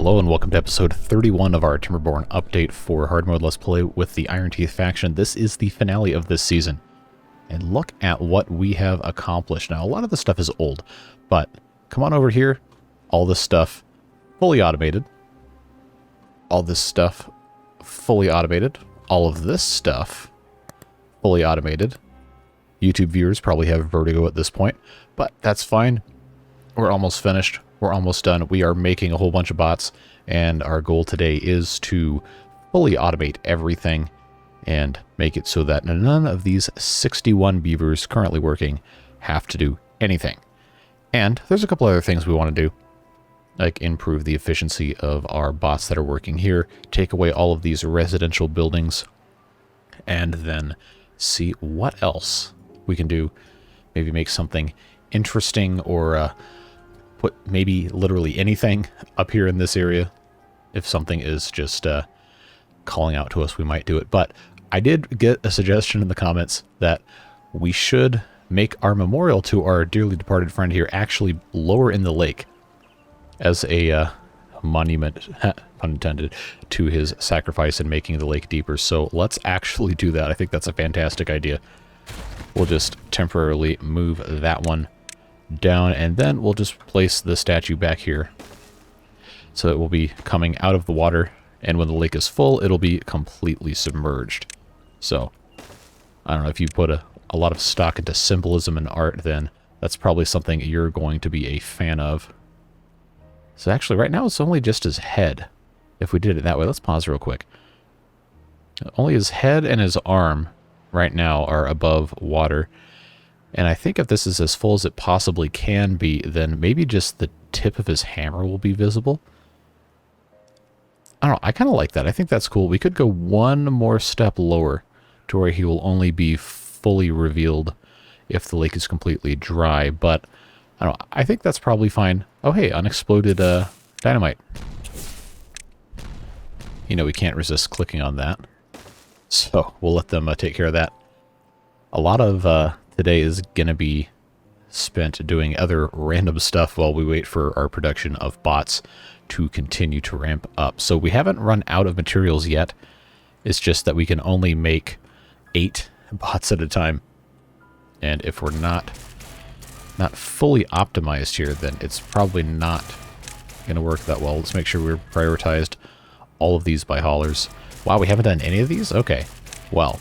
Hello and welcome to episode 31 of our Timberborn update for hard mode Let's Play with the Iron Teeth faction. This is the finale of this season. And look at what we have accomplished. Now, a lot of the stuff is old, but come on over here. All this stuff fully automated. All this stuff fully automated. All of this stuff fully automated. YouTube viewers probably have vertigo at this point, but that's fine. We're almost finished. We're almost done. We are making a whole bunch of bots, and our goal today is to fully automate everything and make it so that none of these 61 beavers currently working have to do anything. And there's a couple other things we want to do, like improve the efficiency of our bots that are working here, take away all of these residential buildings, and then see what else we can do. Maybe make something interesting or put maybe literally anything up here in this area. If something is just calling out to us, we might do it. But I did get a suggestion in the comments that we should make our memorial to our dearly departed friend here actually lower in the lake as a monument, pun intended, to his sacrifice in making the lake deeper. So let's actually do that. I think that's a fantastic idea. We'll just temporarily move that one down, and then we'll just place the statue back here so it will be coming out of the water, and when the lake is full it'll be completely submerged. So I don't know, if you put a lot of stock into symbolism and art, then that's probably something you're going to be a fan of. So actually right now it's only just his head. If we did it that way, let's pause real quick. Only his head and his arm right now are above water. And I think if this is as full as it possibly can be, then maybe just the tip of his hammer will be visible. I don't know, I kind of like that. I think that's cool. We could go one more step lower to where he will only be fully revealed if the lake is completely dry. But I don't know, I think that's probably fine. Oh hey, unexploded dynamite. You know, we can't resist clicking on that. So we'll let them take care of that. A lot of today is going to be spent doing other random stuff while we wait for our production of bots to continue to ramp up. So we haven't run out of materials yet. It's just that we can only make 8 bots at a time. And if we're not fully optimized here, then it's probably not going to work that well. Let's make sure we're prioritized all of these by haulers. Wow, we haven't done any of these? Okay, well,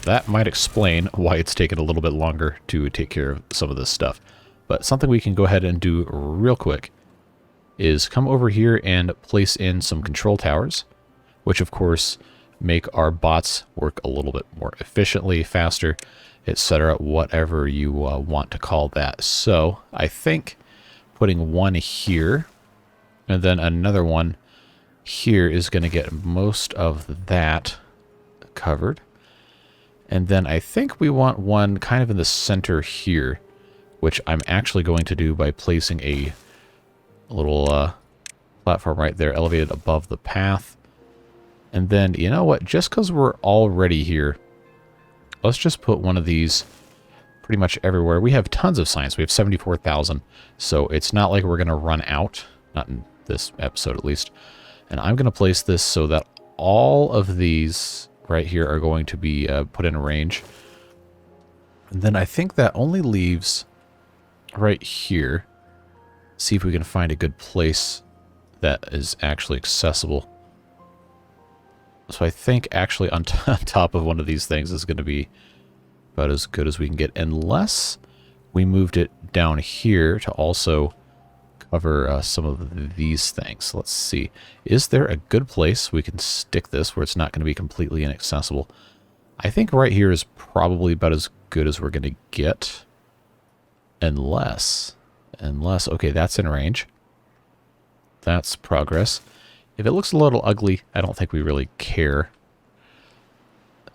that might explain why it's taken a little bit longer to take care of some of this stuff. But something we can go ahead and do real quick is come over here and place in some control towers, which of course make our bots work a little bit more efficiently, faster, etc., whatever you want to call that. So I think putting one here and then another one here is going to get most of that covered. And then I think we want one kind of in the center here, which I'm actually going to do by placing a little platform right there, elevated above the path. And then, you know what, just because we're already here, let's just put one of these pretty much everywhere. We have tons of science. We have 74,000, so it's not like we're going to run out, not in this episode at least. And I'm going to place this so that all of these right here are going to be put in range. And then I think that only leaves right here. See if we can find a good place that is actually accessible. So I think actually on top of one of these things is going to be about as good as we can get, unless we moved it down here to also cover some of these things. Let's see. Is there a good place we can stick this where it's not going to be completely inaccessible? I think right here is probably about as good as we're going to get. Unless, okay, that's in range. That's progress. If it looks a little ugly, I don't think we really care.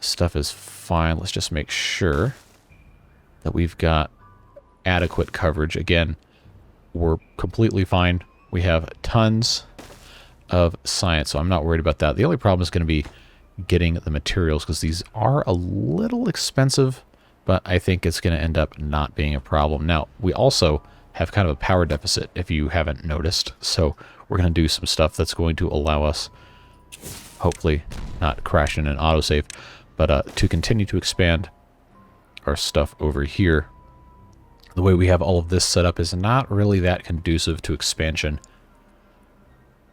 Stuff is fine. Let's just make sure that we've got adequate coverage. Again, we're completely fine. We have tons of science, so I'm not worried about that. The only problem is going to be getting the materials, because these are a little expensive, but I think it's going to end up not being a problem. Now, we also have kind of a power deficit, if you haven't noticed. So we're going to do some stuff that's going to allow us, hopefully not crash in an autosave, but to continue to expand our stuff over here. The way we have all of this set up is not really that conducive to expansion.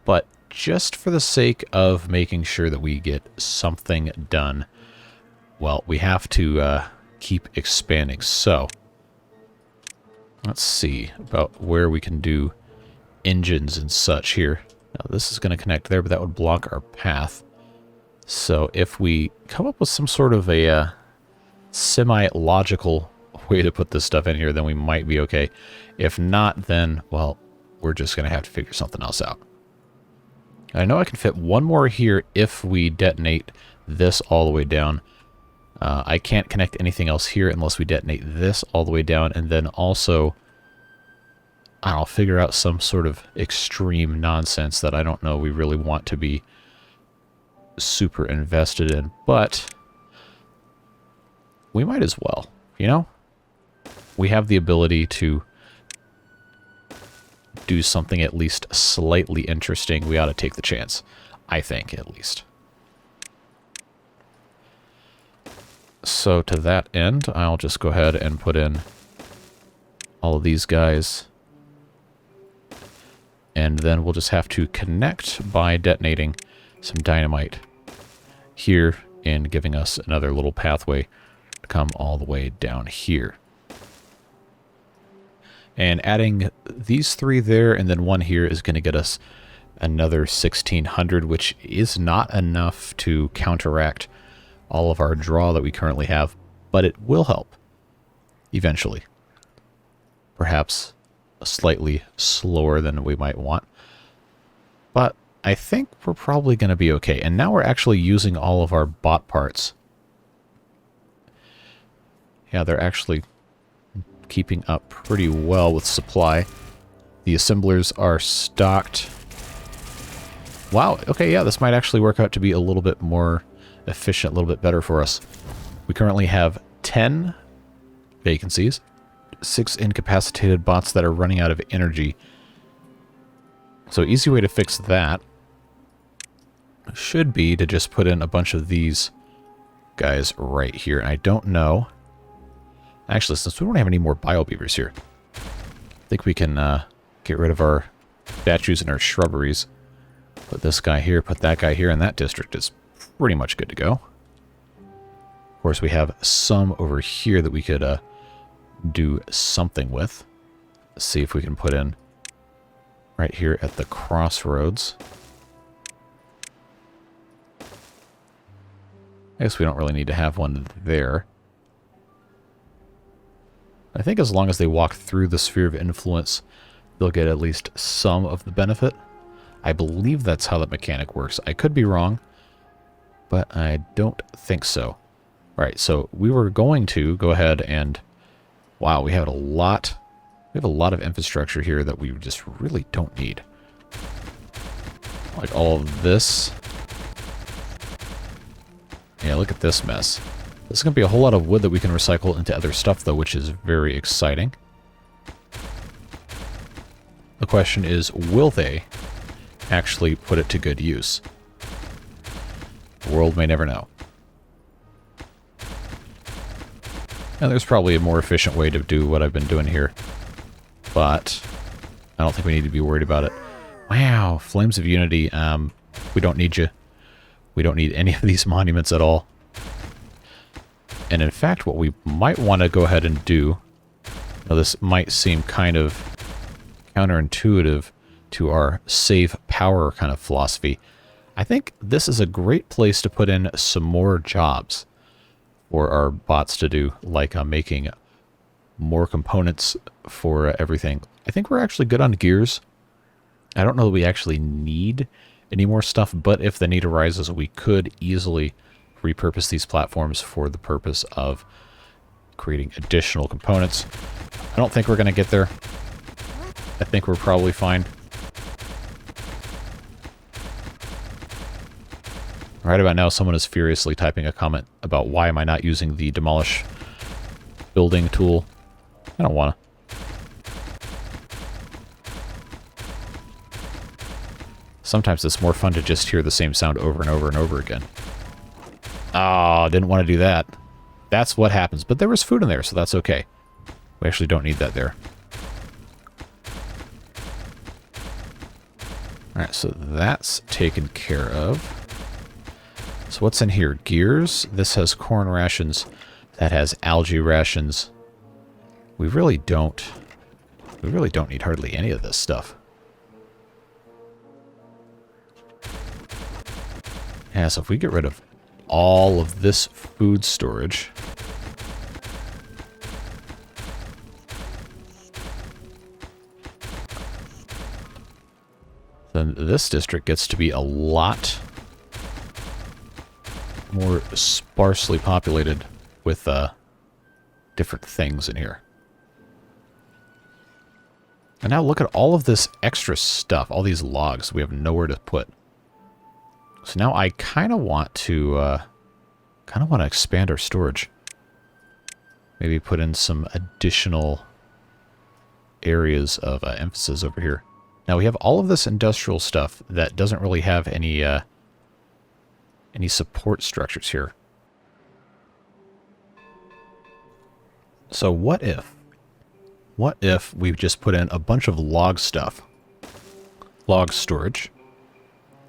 But just for the sake of making sure that we get something done, well, we have to keep expanding. So let's see about where we can do engines and such here. Now, this is going to connect there, but that would block our path. So if we come up with some sort of a semi-logical way to put this stuff in here, then we might be okay. If not, then, well, we're just going to have to figure something else out. I know I can fit one more here if we detonate this all the way down. I can't connect anything else here unless we detonate this all the way down, and then also I'll figure out some sort of extreme nonsense that I don't know we really want to be super invested in, but we might as well, you know? We have the ability to do something at least slightly interesting. We ought to take the chance, I think, at least. So to that end, I'll just go ahead and put in all of these guys. And then we'll just have to connect by detonating some dynamite here and giving us another little pathway to come all the way down here. And adding these 3 there and then 1 here is going to get us another 1600, which is not enough to counteract all of our draw that we currently have, but it will help eventually. Perhaps slightly slower than we might want, but I think we're probably going to be okay. And now we're actually using all of our bot parts. Yeah, they're actually keeping up pretty well with supply. The assemblers are stocked. Wow, okay, yeah, this might actually work out to be a little bit more efficient, a little bit better for us. We currently have 10 vacancies, 6 incapacitated bots that are running out of energy. So easy way to fix that should be to just put in a bunch of these guys right here. And I don't know. Actually, since we don't have any more bio beavers here, I think we can get rid of our statues and our shrubberies. Put this guy here, put that guy here, and that district is pretty much good to go. Of course, we have some over here that we could do something with. Let's see if we can put in right here at the crossroads. I guess we don't really need to have one there. I think as long as they walk through the sphere of influence, they'll get at least some of the benefit. I believe that's how that mechanic works. I could be wrong, but I don't think so. All right, so we were going to go ahead and... Wow, we have a lot of infrastructure here that we just really don't need. Like all of this. Yeah, look at this mess. This is going to be a whole lot of wood that we can recycle into other stuff, though, which is very exciting. The question is, will they actually put it to good use? The world may never know. And there's probably a more efficient way to do what I've been doing here. But I don't think we need to be worried about it. Wow, Flames of Unity. We don't need you. We don't need any of these monuments at all. And in fact, what we might want to go ahead and do... Now, this might seem kind of counterintuitive to our save power kind of philosophy. I think this is a great place to put in some more jobs for our bots to do, like making more components for everything. I think we're actually good on gears. I don't know that we actually need any more stuff, but if the need arises, we could easily repurpose these platforms for the purpose of creating additional components. I don't think we're going to get there. I think we're probably fine. Right about now, someone is furiously typing a comment about why am I not using the demolish building tool. I don't want to. Sometimes it's more fun to just hear the same sound over and over and over again. Oh, didn't want to do that. That's what happens. But there was food in there, so that's okay. We actually don't need that there. Alright, so that's taken care of. So what's in here? Gears. This has corn rations. That has algae rations. We really don't need hardly any of this stuff. Yeah, so if we get rid of all of this food storage, then this district gets to be a lot more sparsely populated with different things in here. And now look at all of this extra stuff, all these logs we have nowhere to put. So now I kind of want to expand our storage. Maybe put in some additional areas of emphasis over here. Now we have all of this industrial stuff that doesn't really have any support structures here. So what if we just put in a bunch of log stuff, log storage,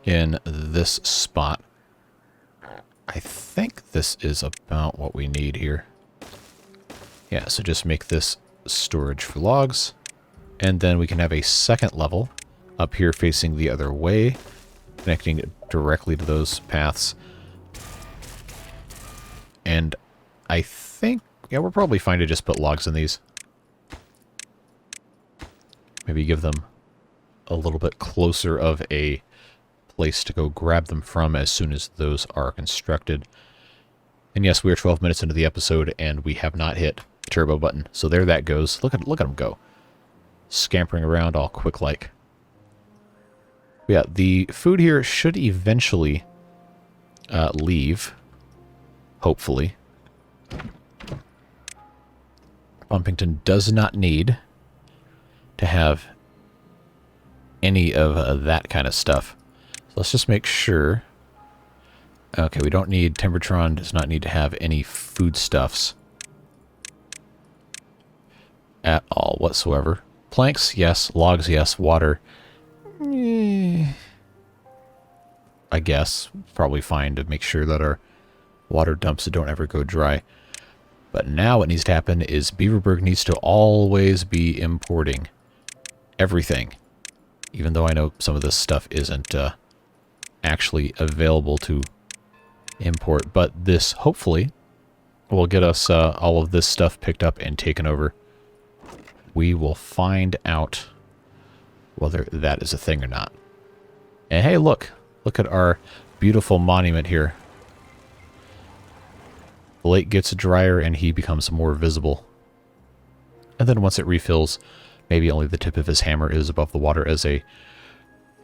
in this spot? I think this is about what we need here. Yeah, so just make this storage for logs, and then we can have a second level up here facing the other way, connecting directly to those paths. And I think, yeah, we're probably fine to just put logs in these. Maybe give them a little bit closer of a place to go grab them from as soon as those are constructed. And yes, we are 12 minutes into the episode and we have not hit the turbo button. So there that goes. Look at them go. Scampering around all quick like. Yeah, the food here should eventually leave. Hopefully. Bumpington does not need to have any of that kind of stuff. So let's just make sure. Okay, we don't need, Timbertron does not need to have any foodstuffs at all whatsoever. Planks, yes. Logs, yes. Water, I guess. Probably fine to make sure that our water dumps don't ever go dry. But now what needs to happen is Beaverburg needs to always be importing everything. Even though I know some of this stuff isn't actually available to import. But this, hopefully, will get us all of this stuff picked up and taken over. We will find out whether that is a thing or not. And hey, look at our beautiful monument here. The lake gets drier and he becomes more visible. And then once it refills, maybe only the tip of his hammer is above the water as a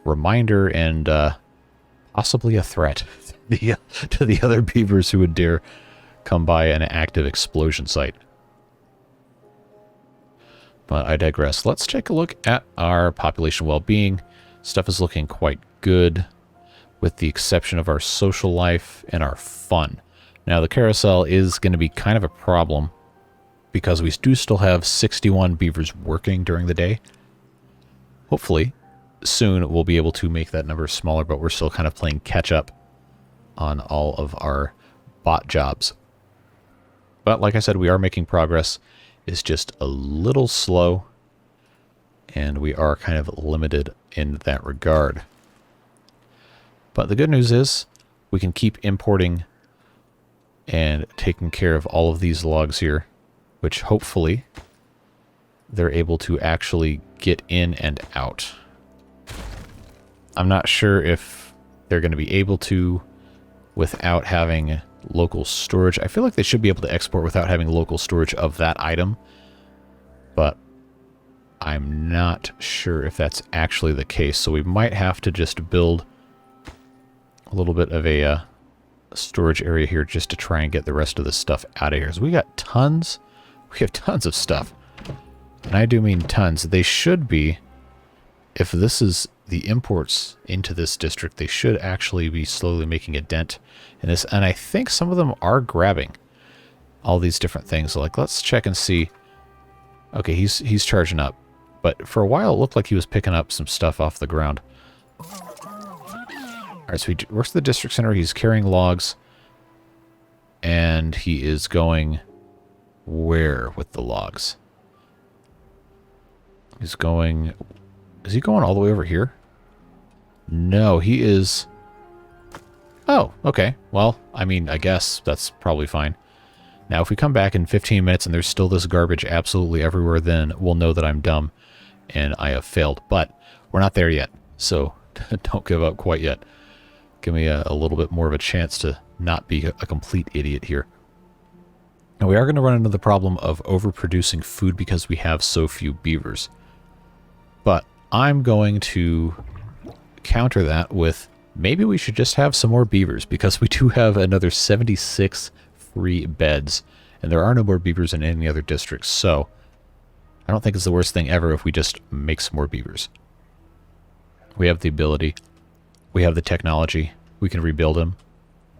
reminder and possibly a threat to the other beavers who would dare come by an active explosion site. But I digress. Let's take a look at our population well-being. Stuff is looking quite good, with the exception of our social life and our fun. Now, the carousel is going to be kind of a problem, because we do still have 61 beavers working during the day. Hopefully, soon we'll be able to make that number smaller, but we're still kind of playing catch-up on all of our bot jobs. But like I said, we are making progress. It's just a little slow, and we are kind of limited in that regard. But the good news is we can keep importing and taking care of all of these logs here, which hopefully they're able to actually get in and out. I'm not sure if they're going to be able to without having local storage. I feel like they should be able to export without having local storage of that item, but I'm not sure if that's actually the case. So we might have to just build a little bit of a storage area here just to try and get the rest of this stuff out of here. So we have tons of stuff, and I do mean tons. They should be if this is the imports into this district, they should actually be slowly making a dent in this. And I think some of them are grabbing all these different things. So like, let's check and see. Okay, he's charging up. But for a while, it looked like he was picking up some stuff off the ground. All right, so he works at the district center. He's carrying logs. And he is going where with the logs? He's going... Is he going all the way over here? No, he is... Oh, okay. Well, I mean, I guess that's probably fine. Now, if we come back in 15 minutes and there's still this garbage absolutely everywhere, then we'll know that I'm dumb and I have failed. But we're not there yet, so don't give up quite yet. Give me a little bit more of a chance to not be a complete idiot here. Now, we are going to run into the problem of overproducing food because we have so few beavers. But I'm going to counter that with maybe we should just have some more beavers, because we do have another 76 free beds, and there are no more beavers in any other districts, so I don't think it's the worst thing ever if we just make some more beavers. We have the ability, we have the technology, we can rebuild him.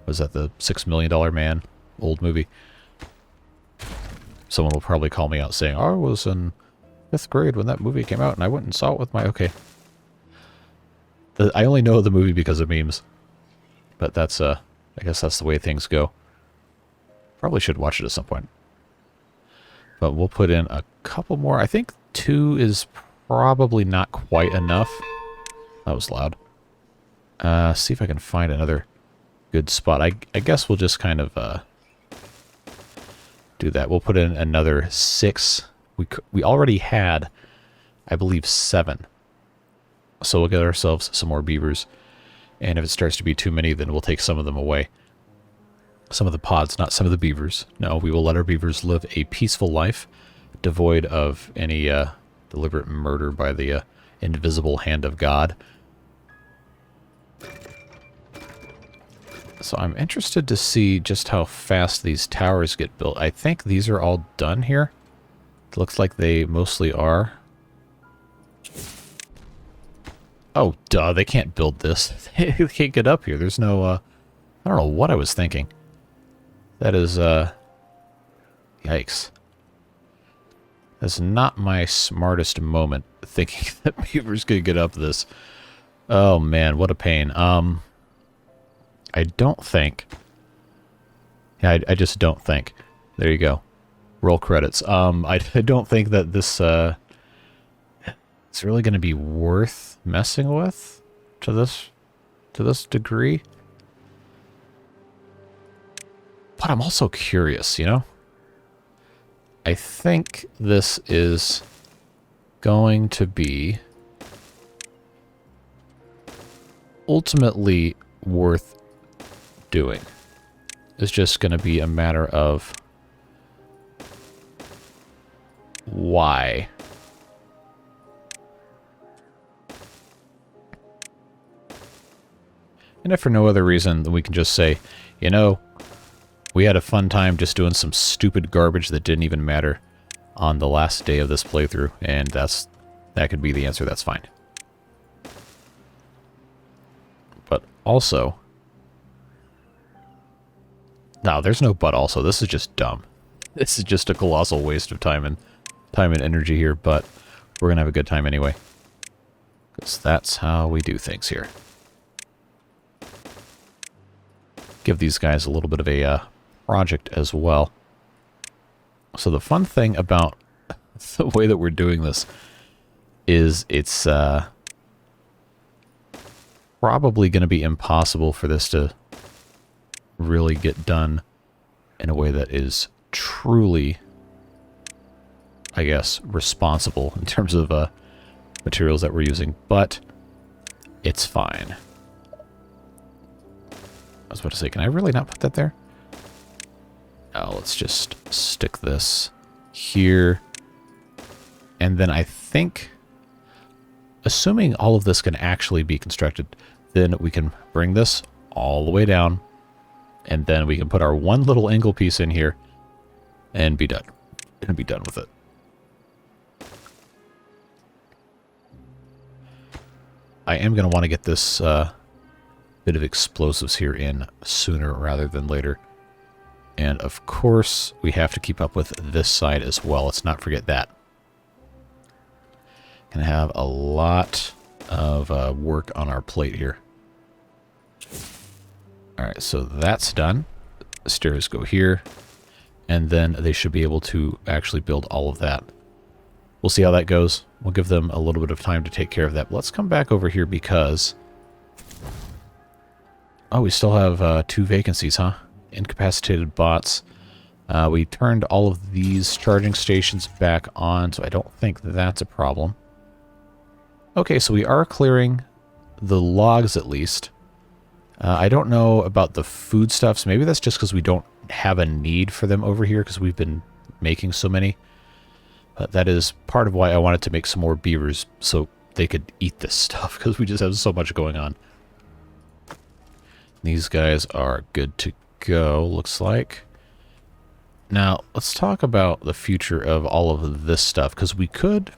Was that the $6 Million Man? Old movie. Someone will probably call me out saying, oh, I was in 5th grade when that movie came out and I went and saw it with my... Okay. I only know the movie because of memes. But that's, I guess that's the way things go. Probably should watch it at some point. But we'll put in a couple more. I think 2 is probably not quite enough. That was loud. See if I can find another good spot. I guess we'll just kind of do that. We'll put in another 6. We already had, I believe, 7. So we'll get ourselves some more beavers. And if it starts to be too many, then we'll take some of them away. Some of the pods, not some of the beavers. No, we will let our beavers live a peaceful life, devoid of any deliberate murder by the invisible hand of God. So I'm interested to see just how fast these towers get built. I think these are all done here. It looks like they mostly are. Oh, duh, they can't build this. They can't get up here. There's no, I don't know what I was thinking. That is, yikes. That's not my smartest moment, thinking that beavers could get up this. Oh, man, what a pain. I don't think... Yeah, I just don't think. There you go. Roll credits. I don't think that this, it's really going to be worth messing with to this degree. But I'm also curious, you know? I think this is going to be ultimately worth doing. It's just going to be a matter of why. And if for no other reason, then we can just say, you know, we had a fun time just doing some stupid garbage that didn't even matter on the last day of this playthrough, and that could be the answer. That's fine. But also, no, there's no but also. This is just dumb. This is just a colossal waste of time and energy here, but we're gonna have a good time anyway, because that's how we do things here. Give these guys a little bit of a project as well. So the fun thing about the way that we're doing this is it's probably going to be impossible for this to really get done in a way that is truly, I guess, responsible in terms of materials that we're using, but it's fine. I was about to say, can I really not put that there? Oh, let's just stick this here. And then I think, assuming all of this can actually be constructed, then we can bring this all the way down. And then we can put our one little angle piece in here and be done. And be done with it. I am going to want to get this bit of explosives here in sooner rather than later. And of course, we have to keep up with this side as well. Let's not forget that. Gonna have a lot of work on our plate here. Alright, so that's done. The stairs go here. And then they should be able to actually build all of that. We'll see how that goes. We'll give them a little bit of time to take care of that. But let's come back over here because... oh, we still have 2 vacancies, huh? Incapacitated bots. We turned all of these charging stations back on, so I don't think that's a problem. Okay, so we are clearing the logs at least. I don't know about the foodstuffs. Maybe that's just because we don't have a need for them over here because we've been making so many. But that is part of why I wanted to make some more beavers so they could eat this stuff because we just have so much going on. These guys are good to go, looks like. Now, let's talk about the future of all of this stuff, because we could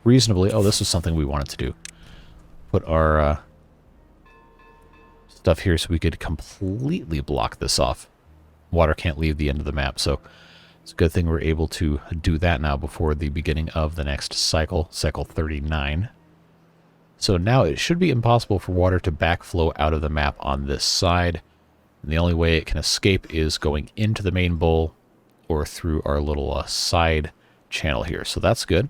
reasonably... oh, this is something we wanted to do. Put our stuff here so we could completely block this off. Water can't leave the end of the map, so it's a good thing we're able to do that now before the beginning of the next cycle, cycle 39. So now it should be impossible for water to backflow out of the map on this side. And the only way it can escape is going into the main bowl or through our little side channel here. So that's good.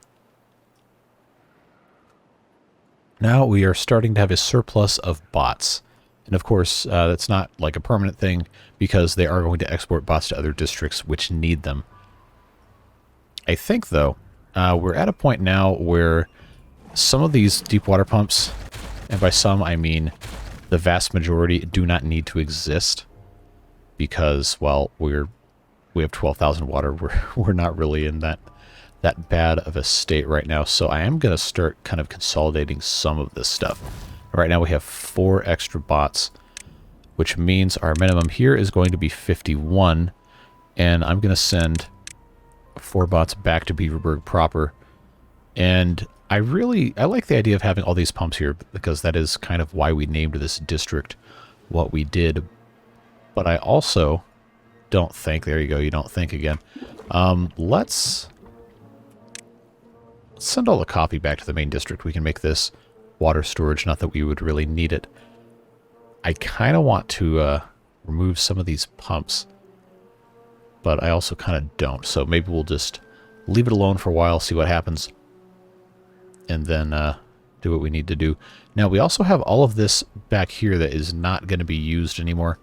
Now we are starting to have a surplus of bots. And of course, that's not like a permanent thing because they are going to export bots to other districts which need them. I think, though, we're at a point now where some of these deep water pumps, and by some I mean the vast majority, do not need to exist because, well, we have 12,000 water. We're not really in that bad of a state right now. So I am going to start kind of consolidating some of this stuff. Right now we have 4 extra bots, which means our minimum here is going to be 51, and I'm going to send 4 bots back to Beaverburg proper. And I like the idea of having all these pumps here because that is kind of why we named this district what we did. But I also don't think, there you go, you don't think again. Let's send all the coffee back to the main district. We can make this water storage, not that we would really need it. I kind of want to remove some of these pumps, but I also kind of don't. So maybe we'll just leave it alone for a while, see what happens, and then do what we need to do. Now, we also have all of this back here that is not going to be used anymore,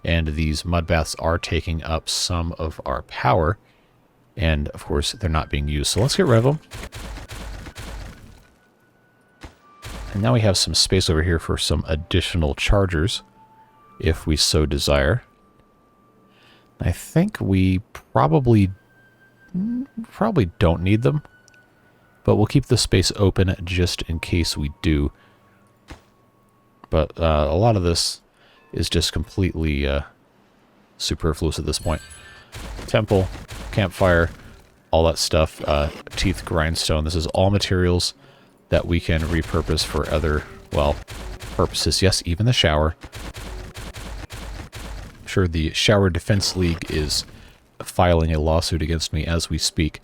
and these mud baths are taking up some of our power, and of course, they're not being used. So let's get rid of them. And now we have some space over here for some additional chargers, if we so desire. I think we probably don't need them, but we'll keep the space open just in case we do. But a lot of this is just completely superfluous at this point. Temple, campfire, all that stuff, teeth grindstone. This is all materials that we can repurpose for other, well, purposes. Yes, even the shower. I'm sure the Shower Defense League is filing a lawsuit against me as we speak.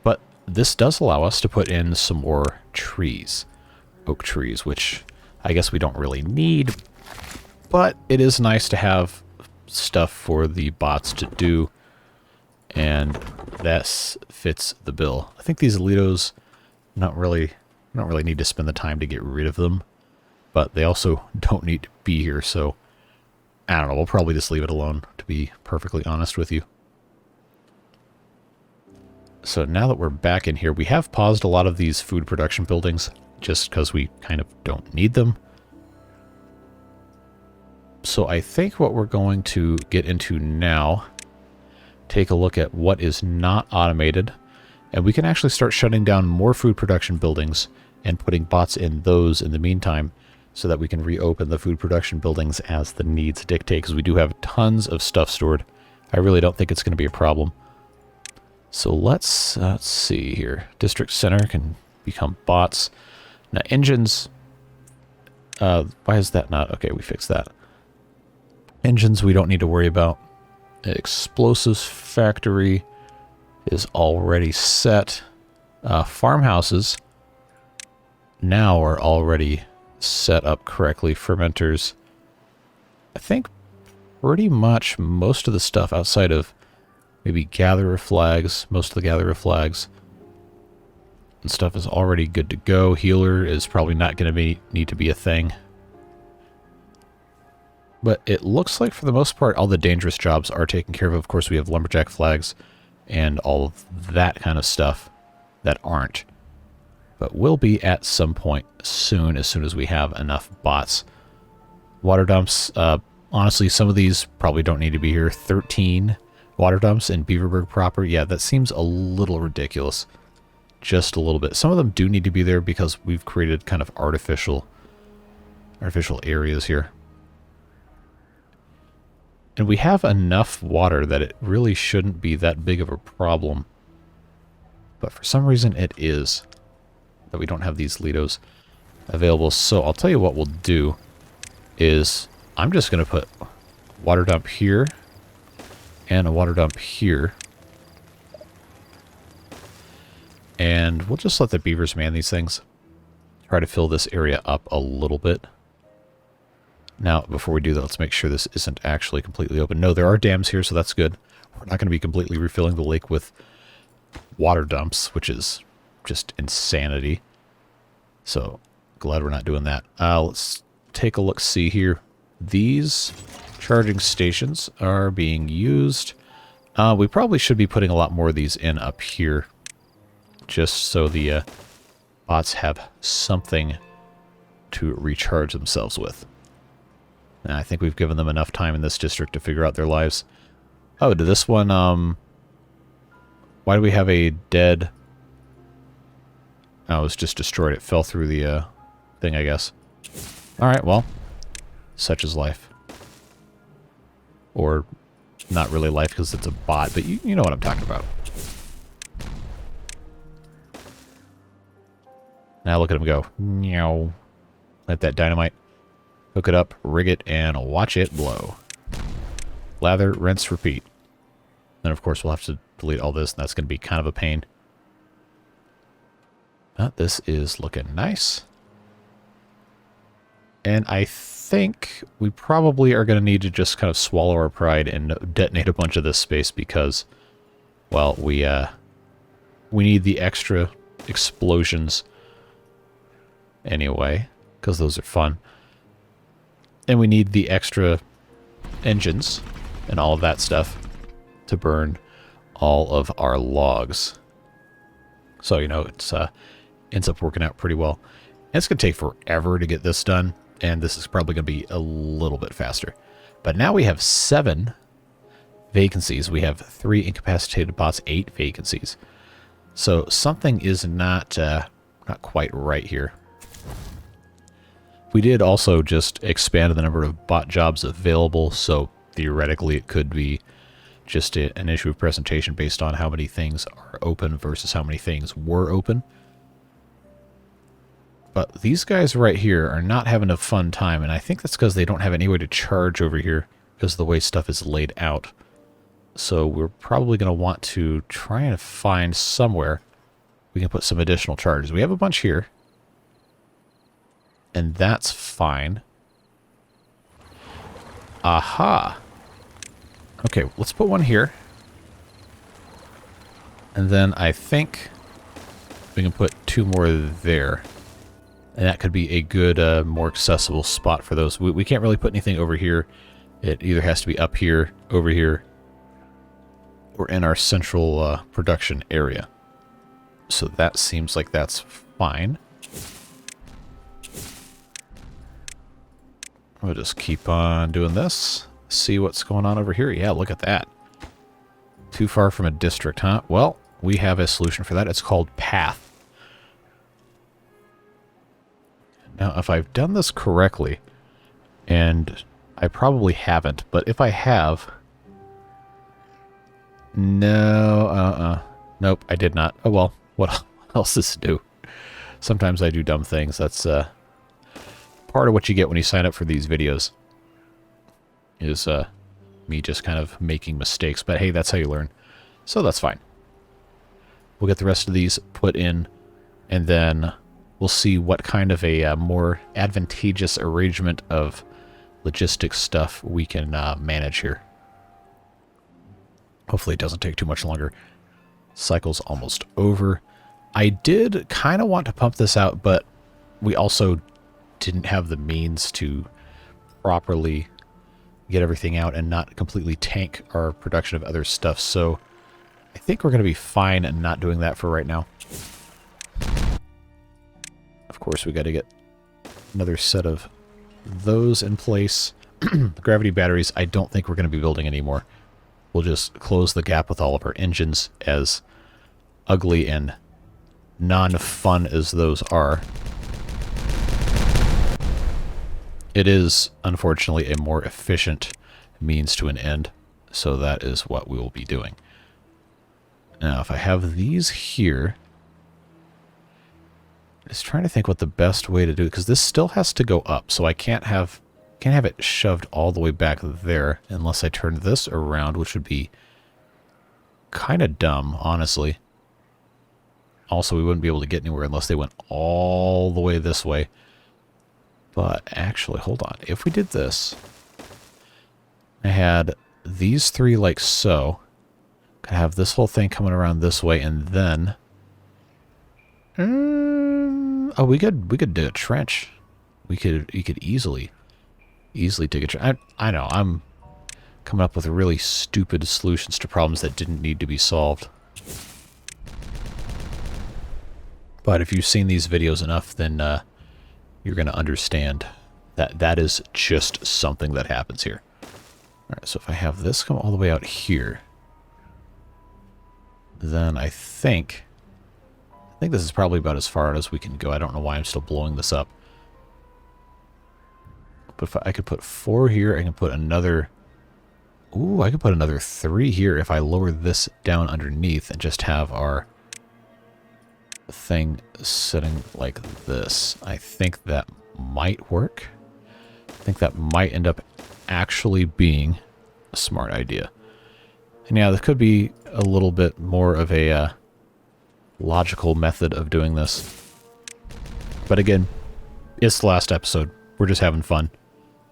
But this does allow us to put in some more trees. Oak trees, which I guess we don't really need. But it is nice to have stuff for the bots to do. And that fits the bill. I think these Alitos... don't really need to spend the time to get rid of them, but they also don't need to be here, so I don't know, we'll probably just leave it alone, to be perfectly honest with you. So now that we're back in here, we have paused a lot of these food production buildings, just because we kind of don't need them. So I think what we're going to get into now, take a look at what is not automated. And we can actually start shutting down more food production buildings and putting bots in those in the meantime so that we can reopen the food production buildings as the needs dictate, because we do have tons of stuff stored. I really don't think it's going to be a problem. So let's see here. District Center can become bots. Now, engines... why is that not... Okay, we fixed that. Engines we don't need to worry about. Explosives factory is already set. Farmhouses now are already set up correctly. Fermenters. I think pretty much most of the stuff outside of maybe gatherer flags, most of the gatherer flags and stuff is already good to go. Healer is probably not going to need to be a thing. But it looks like for the most part all the dangerous jobs are taken care of. Of course we have lumberjack flags and all of that kind of stuff that aren't. But will be at some point soon, as soon as we have enough bots. Water dumps, honestly some of these probably don't need to be here. 13 water dumps in Beaverburg proper. Yeah, that seems a little ridiculous. Just a little bit. Some of them do need to be there because we've created kind of artificial areas here. And we have enough water that it really shouldn't be that big of a problem. But for some reason it is. That we don't have these Lidos available. So I'll tell you what we'll do is I'm just going to put water dump here and a water dump here. And we'll just let the beavers man these things. Try to fill this area up a little bit. Now, before we do that, let's make sure this isn't actually completely open. No, there are dams here, so that's good. We're not going to be completely refilling the lake with water dumps, which is just insanity. So, glad we're not doing that. Let's take a look-see here. These charging stations are being used. We probably should be putting a lot more of these in up here, just so the bots have something to recharge themselves with. And I think we've given them enough time in this district to figure out their lives. Oh, to this one, why do we have a dead... Oh, it was just destroyed. It fell through the thing, I guess. Alright, well, such is life. Or not really life because it's a bot, but you know what I'm talking about. Now look at him go. Meow. Let that dynamite. Hook it up, rig it, and watch it blow. Lather, rinse, repeat. Then, of course, we'll have to delete all this, and that's going to be kind of a pain. But this is looking nice. And I think we probably are going to need to just kind of swallow our pride and detonate a bunch of this space because, well, we need the extra explosions anyway, because those are fun. And we need the extra engines and all of that stuff to burn all of our logs. So, you know, it's ends up working out pretty well. And it's going to take forever to get this done, and this is probably going to be a little bit faster. But now we have 7 vacancies. We have 3 incapacitated bots, 8 vacancies. So something is not quite right here. We did also just expand the number of bot jobs available, so theoretically it could be just an issue of presentation based on how many things are open versus how many things were open. But these guys right here are not having a fun time, and I think that's because they don't have any way to charge over here because of the way stuff is laid out. So we're probably going to want to try and find somewhere we can put some additional charges. We have a bunch here. And that's fine. Aha. Okay, let's put one here. And then I think we can put 2 more there. And that could be a good, more accessible spot for those. We can't really put anything over here. It either has to be up here, over here, or in our central production area. So that seems like that's fine. We'll just keep on doing this. See what's going on over here. Yeah, look at that. Too far from a district, huh? Well, we have a solution for that. It's called Path. Now, if I've done this correctly, and I probably haven't, but if I have... No, nope, I did not. Oh well, what else does it do? Sometimes I do dumb things. That's part of what you get when you sign up for these videos. Is me just kind of making mistakes. But hey, that's how you learn. So that's fine. We'll get the rest of these put in, and then we'll see what kind of a more advantageous arrangement of logistics stuff we can manage here. Hopefully it doesn't take too much longer. Cycle's almost over. I did kind of want to pump this out, but we also didn't have the means to properly get everything out and not completely tank our production of other stuff. So I think we're going to be fine and not doing that for right now. Of course, we got to get another set of those in place. The gravity batteries, I don't think we're going to be building anymore. We'll just close the gap with all of our engines, as ugly and non-fun as those are. It is, unfortunately, a more efficient means to an end, so that is what we will be doing. Now, if I have these here, just trying to think what the best way to do it, because this still has to go up, so I can't have it shoved all the way back there unless I turn this around, which would be kind of dumb, honestly. Also, we wouldn't be able to get anywhere unless they went all the way this way. But actually, hold on. If we did this, I had these three like so. Could have this whole thing coming around this way, and then oh, we could do a trench. We could easily dig a trench. I know I'm coming up with really stupid solutions to problems that didn't need to be solved. But if you've seen these videos enough, then you're going to understand that that is just something that happens here. Alright, so if I have this come all the way out here, then I think this is probably about as far as we can go. I don't know why I'm still blowing this up. But if I could put 4 here, I can put another... Ooh, I could put another 3 here if I lower this down underneath and just have our thing sitting like this. I think that might work. I think that might end up actually being a smart idea. And yeah, there could be a little bit more of a logical method of doing this. But again, it's the last episode. We're just having fun.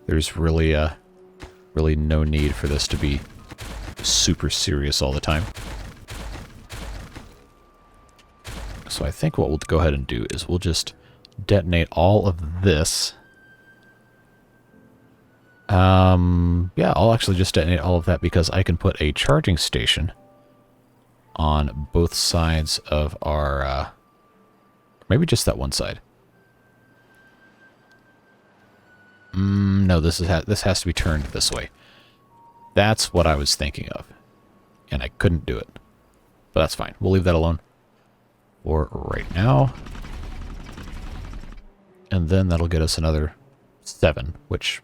There's really no need for this to be super serious all the time. So I think what we'll go ahead and do is we'll just detonate all of this. Yeah, I'll actually just detonate all of that because I can put a charging station on both sides of our, maybe just that one side. No, this has to be turned this way. That's what I was thinking of. And I couldn't do it. But that's fine. We'll leave that alone for right now. And then that'll get us another 7, which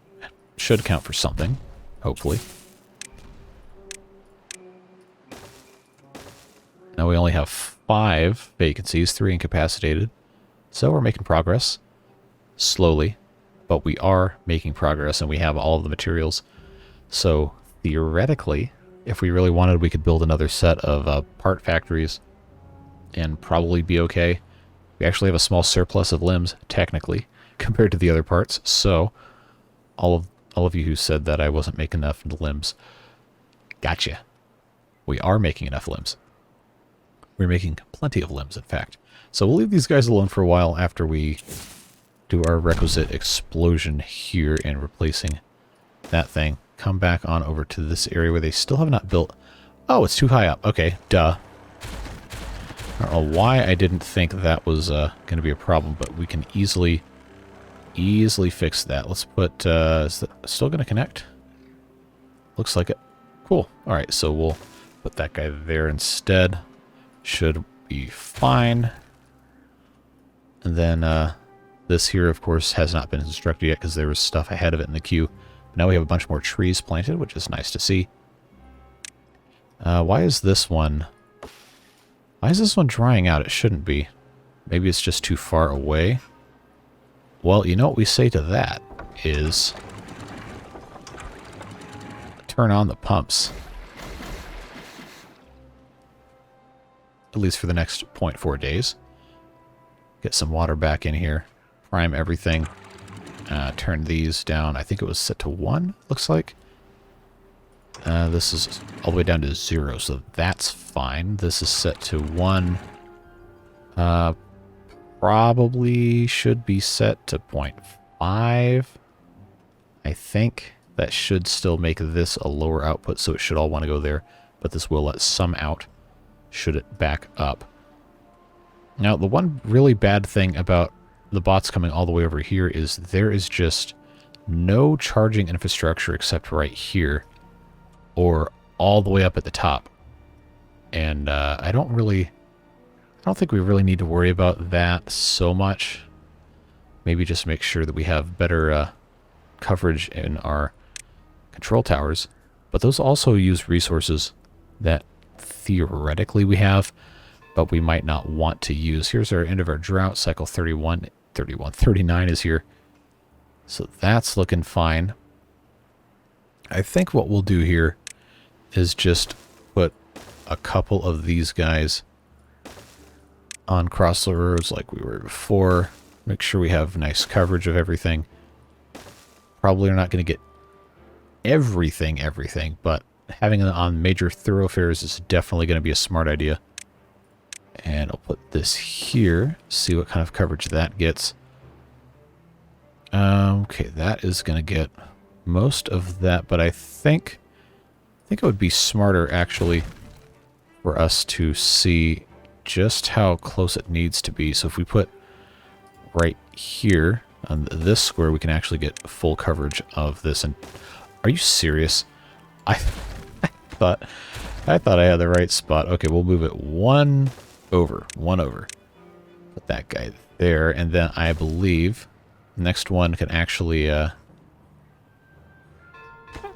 should count for something, hopefully. Now we only have 5 vacancies, 3 incapacitated. So we're making progress. Slowly. But we are making progress, and we have all of the materials. So theoretically, if we really wanted, we could build another set of part factories and probably be okay. We actually have a small surplus of limbs, technically, compared to the other parts. So all of you who said that I wasn't making enough limbs, gotcha. We are making enough limbs. We're making plenty of limbs, in fact. So we'll leave these guys alone for a while after we do our requisite explosion here and replacing that thing. Come back on over to this area where they still have not built. Oh, it's too high up. Okay, duh. I don't know why I didn't think that was going to be a problem, but we can easily fix that. Let's put, is that still going to connect? Looks like it. Cool. All right, so we'll put that guy there instead. Should be fine. And then this here, of course, has not been constructed yet because there was stuff ahead of it in the queue. Now we have a bunch more trees planted, which is nice to see. Why is this one drying out? It shouldn't be. Maybe it's just too far away. Well, you know what we say to that is turn on the pumps. At least for the next 0.4 days. Get some water back in here. Prime everything. Turn these down. I think it was set to 1, looks like. This is all the way down to 0, so that's fine. This is set to 1. Probably should be set to 0.5. I think that should still make this a lower output, so it should all want to go there. But this will let some out, should it back up. Now, the one really bad thing about the bots coming all the way over here is there is just no charging infrastructure except right here, or all the way up at the top. And I don't think we really need to worry about that so much. Maybe just make sure that we have better coverage in our control towers. But those also use resources that theoretically we have, but we might not want to use. Here's our end of our drought. Cycle 39 is here. So that's looking fine. I think what we'll do here is just put a couple of these guys on cross the roads like we were before. Make sure we have nice coverage of everything. Probably are not going to get everything, but having it on major thoroughfares is definitely going to be a smart idea. And I'll put this here, see what kind of coverage that gets. Okay, that is going to get most of that, but I think it would be smarter, actually, for us to see just how close it needs to be. So if we put right here on this square, we can actually get full coverage of this. And are you serious? I thought I had the right spot. Okay, we'll move it one over. Put that guy there, and then I believe the next one can actually...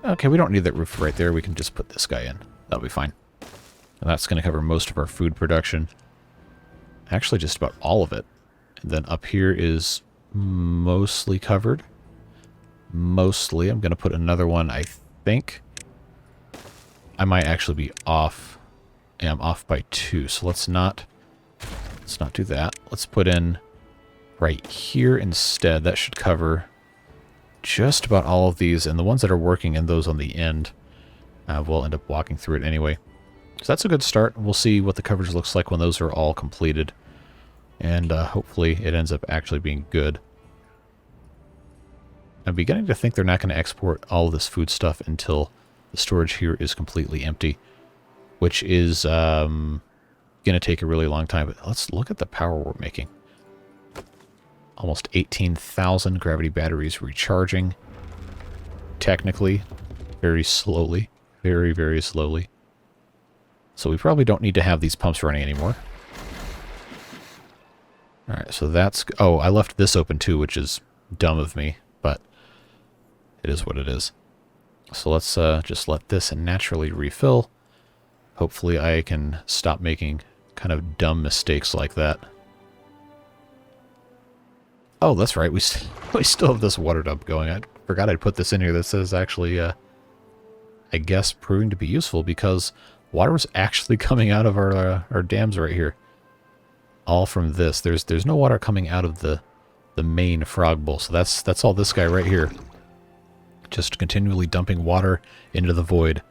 Okay, we don't need that roof right there. We can just put this guy in. That'll be fine. And that's going to cover most of our food production. Actually, just about all of it. And then up here is mostly covered. Mostly. I'm going to put another one, I think. I might actually be off. Yeah, I'm off by 2. So let's not do that. Let's put in right here instead. That should cover just about all of these. And the ones that are working and those on the end, we'll end up walking through it anyway. So that's a good start. We'll see what the coverage looks like when those are all completed. And hopefully it ends up actually being good. I'm beginning to think they're not going to export all of this food stuff until the storage here is completely empty, which is going to take a really long time. But let's look at the power we're making. Almost 18,000 gravity batteries recharging. Technically, very slowly. Very, very slowly. So we probably don't need to have these pumps running anymore. Alright, so that's... Oh, I left this open too, which is dumb of me, but it is what it is. So let's just let this naturally refill. Hopefully I can stop making kind of dumb mistakes like that. Oh, that's right. We still have this water dump going. I forgot I'd put this in here. This is actually, I guess, proving to be useful because water is actually coming out of our dams right here. All from this. There's no water coming out of the main frog bowl. So that's all this guy right here. Just continually dumping water into the void.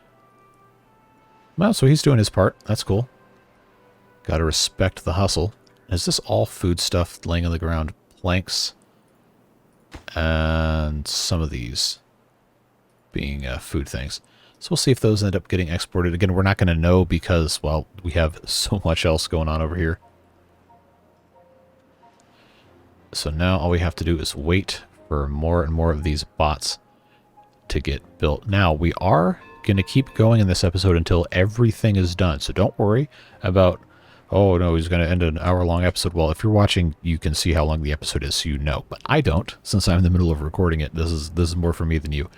Well, so he's doing his part. That's cool. Gotta respect the hustle. Is this all food stuff laying on the ground? Planks. And some of these being food things. So we'll see if those end up getting exported. Again, we're not going to know because, well, we have so much else going on over here. So now all we have to do is wait for more and more of these bots to get built. Now, we are going to keep going in this episode until everything is done. So don't worry about, oh no, he's going to end an hour-long episode. Well, if you're watching, you can see how long the episode is, so you know. But I don't, since I'm in the middle of recording it. This is more for me than you.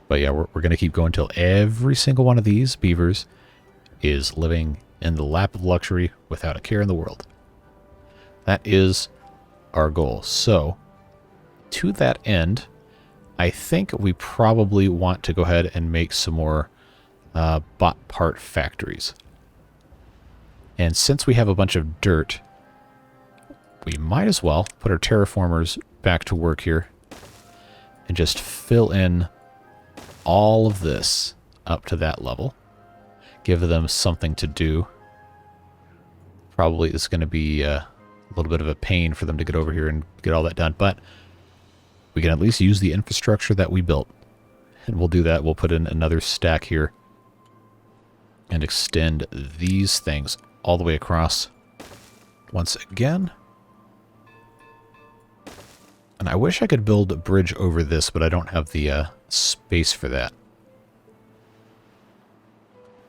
But yeah, we're going to keep going until every single one of these beavers is living in the lap of luxury without a care in the world. That is our goal. So, to that end, I think we probably want to go ahead and make some more bot part factories. And since we have a bunch of dirt, we might as well put our terraformers back to work here and just fill in all of this up to that level. Give them something to do. Probably it's going to be a little bit of a pain for them to get over here and get all that done, but we can at least use the infrastructure that we built. And we'll do that. We'll put in another stack here and extend these things all the way across once again. And I wish I could build a bridge over this, but I don't have the space for that.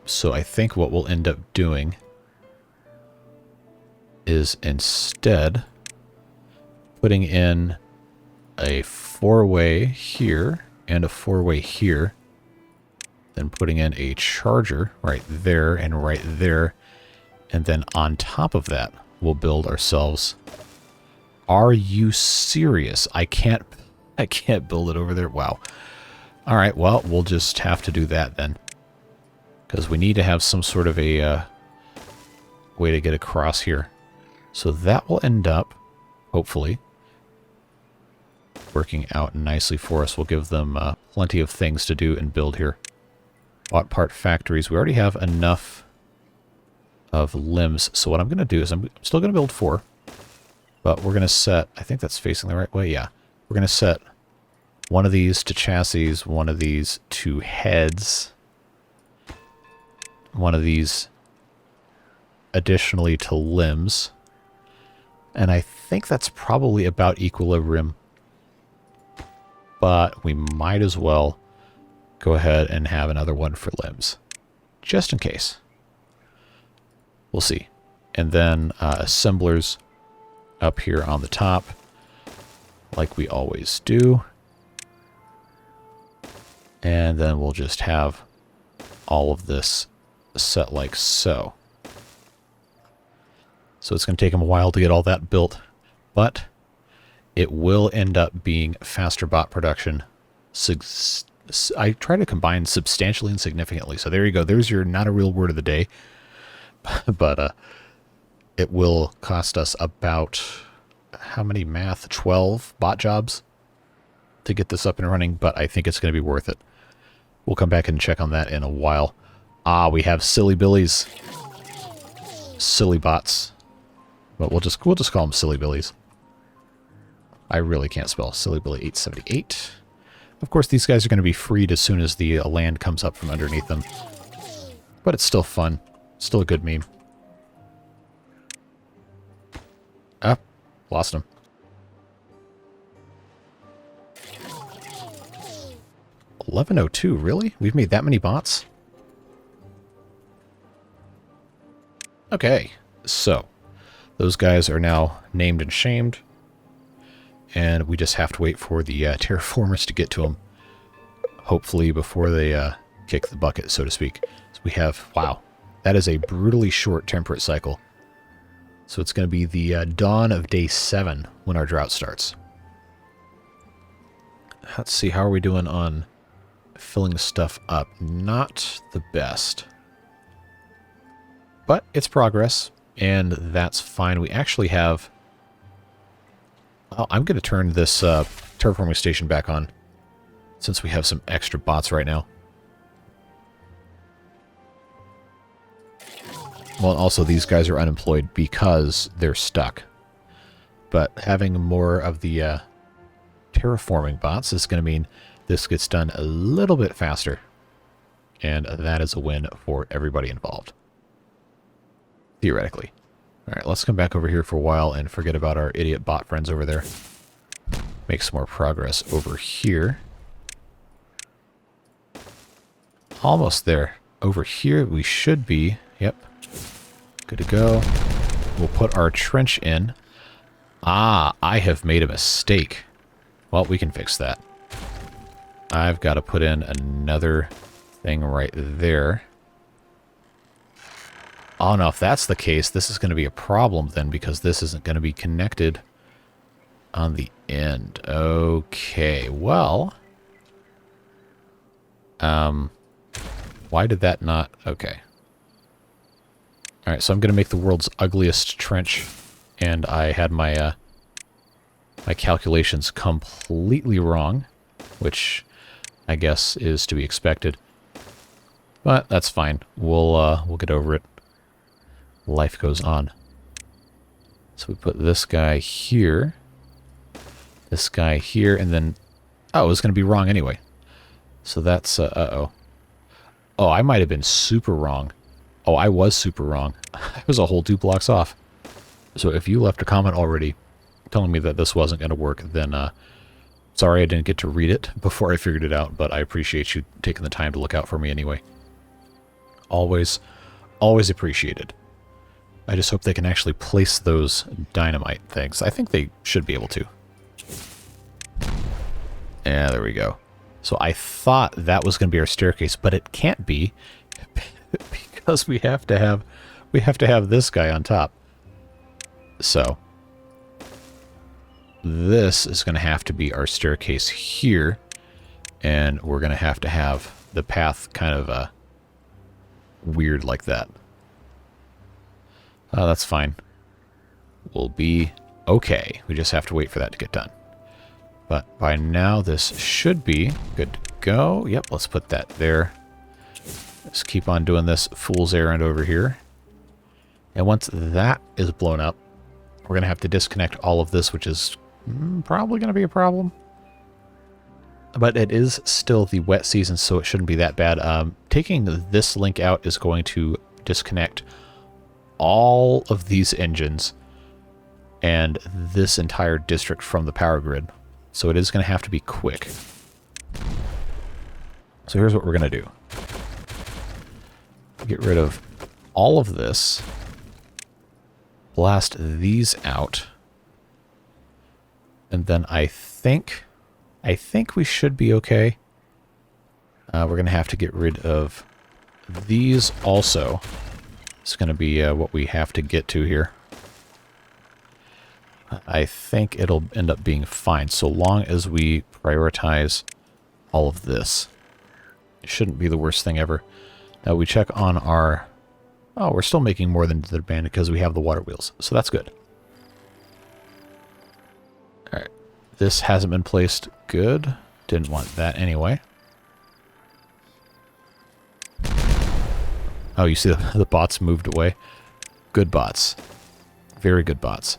So I think what we'll end up doing is instead putting in a 4-way here and a 4-way here, then putting in a charger right there and right there, and then on top of that we'll build ourselves. Are you serious? I can't build it over there. Wow. All right, well, we'll just have to do that then, because we need to have some sort of a way to get across here. So that will end up, hopefully, working out nicely for us. We'll give them plenty of things to do and build here. Bot part factories. We already have enough of limbs. So what I'm going to do is I'm still going to build 4. But we're going to set, I think that's facing the right way, yeah. We're going to set one of these to chassis, one of these to heads, one of these additionally to limbs. And I think that's probably about equilibrium. But we might as well go ahead and have another one for limbs, just in case. We'll see. And then assemblers up here on the top, like we always do. And then we'll just have all of this set like so. So it's going to take them a while to get all that built, but it will end up being faster bot production. I try to combine substantially and significantly. So there you go. There's your not a real word of the day. But it will cost us about, how many math? 12 bot jobs to get this up and running, but I think it's going to be worth it. We'll come back and check on that in a while. Ah, we have silly billies. Silly bots. But we'll just call them silly billies. I really can't spell silly billy 878. Of course, these guys are going to be freed as soon as the land comes up from underneath them. But it's still fun. Still a good meme. Ah, lost him. $11.02, really? We've made that many bots? Okay, so those guys are now named and shamed, and we just have to wait for the terraformers to get to them, hopefully before they kick the bucket, so to speak. So we have, wow, that is a brutally short temperate cycle. So it's going to be the dawn of day 7 when our drought starts. Let's see, how are we doing on filling stuff up? Not the best. But it's progress, and that's fine. We actually have... Oh, I'm going to turn this terraforming station back on, since we have some extra bots right now. Well, also these guys are unemployed because they're stuck. But having more of the terraforming bots is going to mean this gets done a little bit faster. And that is a win for everybody involved. Theoretically. Alright, let's come back over here for a while and forget about our idiot bot friends over there. Make some more progress over here. Almost there. Over here we should be. Yep. Good to go. We'll put our trench in. Ah, I have made a mistake. Well, we can fix that. I've got to put in another thing right there. Oh, no, if that's the case, this is going to be a problem then, because this isn't going to be connected on the end. Okay, well... why did that not... Okay. Alright, so I'm going to make the world's ugliest trench, and I had my, my calculations completely wrong, which I guess is to be expected. But that's fine. We'll get over it. Life goes on. So we put this guy here, and then... Oh, it was going to be wrong anyway. So that's... uh-oh. Oh, I might have been super wrong. Oh, I was super wrong. I was a whole 2 blocks off. So if you left a comment already telling me that this wasn't going to work, then sorry I didn't get to read it before I figured it out, but I appreciate you taking the time to look out for me anyway. Always, always appreciated. I just hope they can actually place those dynamite things. I think they should be able to. Yeah, there we go. So I thought that was going to be our staircase, but it can't be because we have to have this guy on top. So this is going to have to be our staircase here, and we're going to have the path kind of weird like that. That's fine. We'll be okay. We just have to wait for that to get done. But by now, this should be good to go. Yep, let's put that there. Let's keep on doing this fool's errand over here. And once that is blown up, we're going to have to disconnect all of this, which is probably going to be a problem. But it is still the wet season, so it shouldn't be that bad. Taking this link out is going to disconnect all of these engines and this entire district from the power grid. So it is going to have to be quick. So here's what we're going to do. Get rid of all of this. Blast these out. And then I think we should be okay. We're going to have to get rid of these also. It's going to be what we have to get to here. I think it'll end up being fine, so long as we prioritize all of this. It shouldn't be the worst thing ever. Now we check on our... Oh, we're still making more than the band because we have the water wheels, so that's good. Alright, this hasn't been placed. Good. Didn't want that anyway. Oh, you see the bots moved away? Good bots. Very good bots.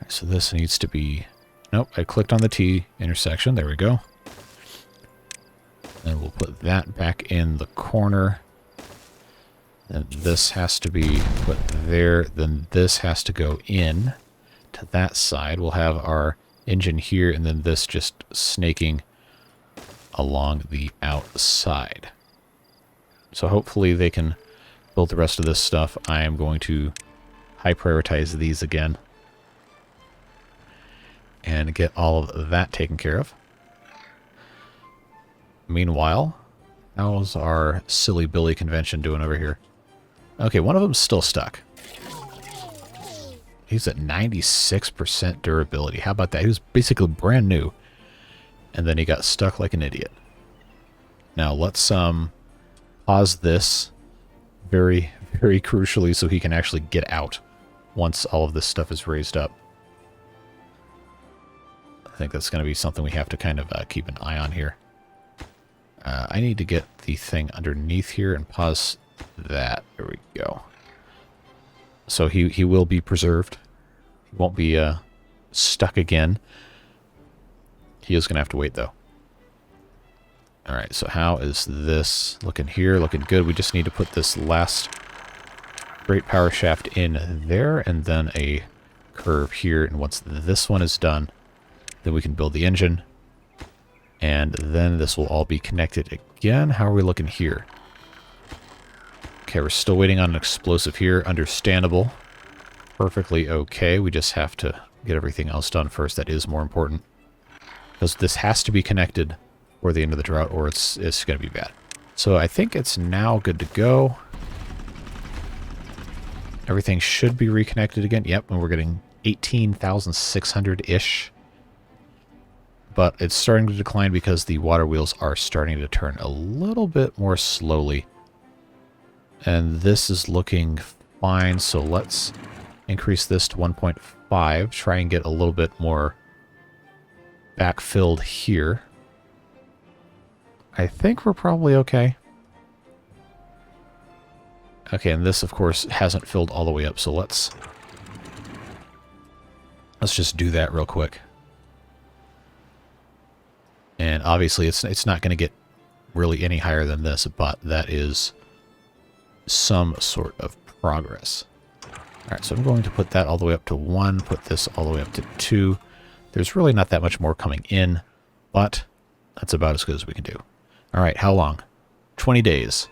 So this needs to be... Nope, I clicked on the T intersection. There we go. And we'll put that back in the corner. Then this has to be put there. Then this has to go in to that side. We'll have our engine here, and then this just snaking along the outside. So hopefully they can build the rest of this stuff. I am going to high prioritize these again and get all of that taken care of. Meanwhile, how's our Silly Billy convention doing over here? Okay, one of them's still stuck. He's at 96% durability. How about that? He was basically brand new, and then he got stuck like an idiot. Now let's pause this very, very crucially so he can actually get out once all of this stuff is raised up. I think that's going to be something we have to kind of keep an eye on here. I need to get the thing underneath here and pause that. There we go. So he will be preserved. He won't be stuck again. He is going to have to wait, though. Alright, so how is this looking here? Looking good. We just need to put this last great power shaft in there, and then a curve here. And once this one is done, then we can build the engine. And then this will all be connected again. How are we looking here? Okay, we're still waiting on an explosive here. Understandable. Perfectly okay. We just have to get everything else done first. That is more important. Because this has to be connected for the end of the drought, or it's going to be bad. So I think it's now good to go. Everything should be reconnected again. Yep, and we're getting 18,600-ish. But it's starting to decline because the water wheels are starting to turn a little bit more slowly. And this is looking fine, so let's increase this to 1.5. Try and get a little bit more backfilled here. I think we're probably okay. Okay, and this, of course, hasn't filled all the way up, so let's just do that real quick. And obviously, it's not going to get really any higher than this, but that is some sort of progress. All right, so I'm going to put that all the way up to 1, put this all the way up to 2. There's really not that much more coming in, but that's about as good as we can do. All right, how long? 20 days.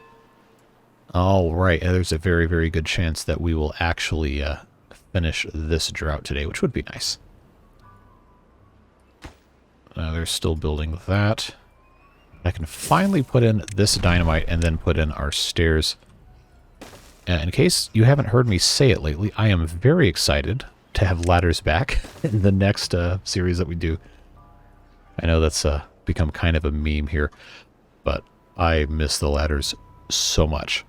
All right, there's a very, very good chance that we will actually finish this drought today, which would be nice. They're still building that. I can finally put in this dynamite and then put in our stairs. In case you haven't heard me say it lately, I am very excited to have ladders back in the next series that we do. I know that's become kind of a meme here, but I miss the ladders so much.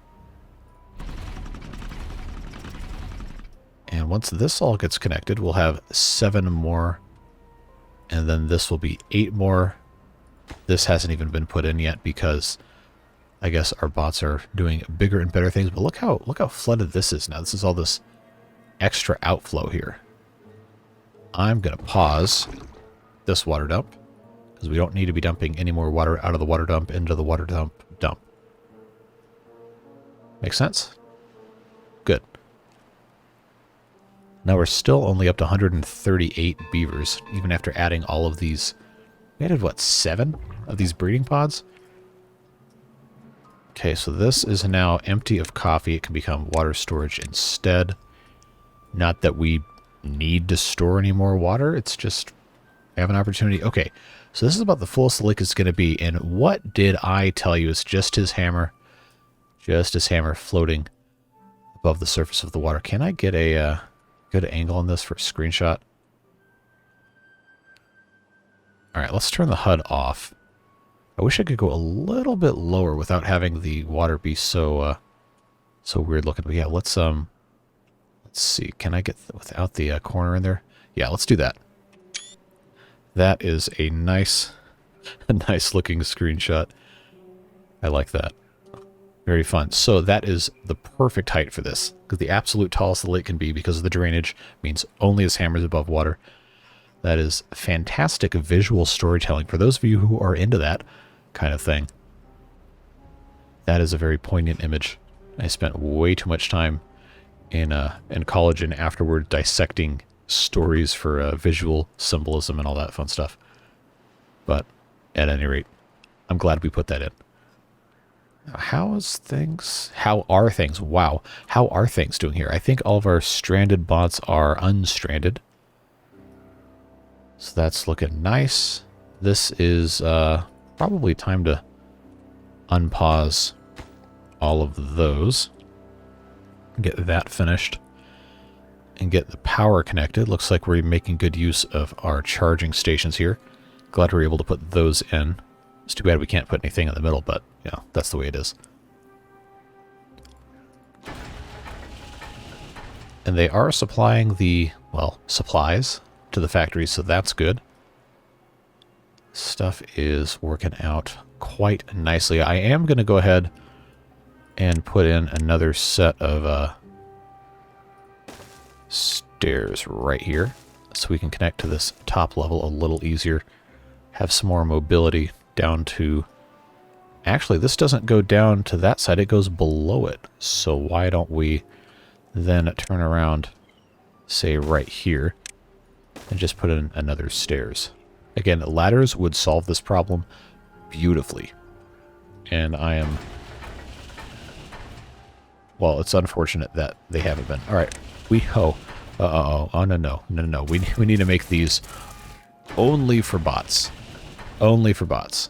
And once this all gets connected, we'll have 7 more. And then this will be 8 more. This hasn't even been put in yet because I guess our bots are doing bigger and better things. But look how flooded this is now. This is all this extra outflow here. I'm going to pause this water dump because we don't need to be dumping any more water out of the water dump into the water dump. Make sense? Good. Now we're still only up to 138 beavers, even after adding all of these. We added, what, 7 of these breeding pods? Okay, so this is now empty of coffee. It can become water storage instead. Not that we need to store any more water. It's just I have an opportunity. Okay, so this is about the fullest the lake is going to be. And what did I tell you? It's just his hammer. Just his hammer floating above the surface of the water. Can I get a good angle on this for a screenshot? All right, let's turn the HUD off. I wish I could go a little bit lower without having the water be so weird looking. But yeah, let's see. Can I get without the corner in there? Yeah, let's do that. That is a nice looking screenshot. I like that. Very fun. So that is the perfect height for this, because the absolute tallest the lake can be because of the drainage means only his hammer's above water. That is fantastic visual storytelling for those of you who are into that kind of thing. That is a very poignant image. I spent way too much time in college and afterward dissecting stories for visual symbolism and all that fun stuff. But at any rate, I'm glad we put that in. How are things? Wow. How are things doing here? I think all of our stranded bots are unstranded. So that's looking nice. This is probably time to unpause all of those. Get that finished. And get the power connected. Looks like we're making good use of our charging stations here. Glad we're able to put those in. It's too bad we can't put anything in the middle, but yeah, that's the way it is. And they are supplying the, well, supplies to the factory, so that's good. Stuff is working out quite nicely. I am going to go ahead and put in another set of stairs right here so we can connect to this top level a little easier. Have some more mobility down to... Actually, this doesn't go down to that side. It goes below it. So why don't we then turn around, say, right here, and just put in another stairs. Again, ladders would solve this problem beautifully. And I am... Well, it's unfortunate that they haven't been. All right. Oh, no. We need to make these only for bots. Only for bots.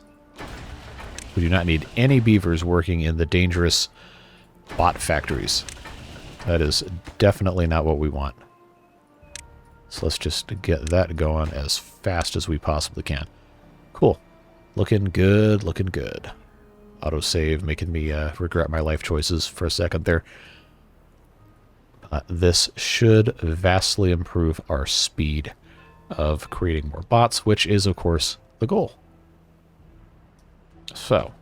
We do not need any beavers working in the dangerous bot factories. That is definitely not what we want. So let's just get that going as fast as we possibly can. Cool. Looking good, looking good. Autosave, making me regret my life choices for a second there. This should vastly improve our speed of creating more bots, which is, of course, the goal. So,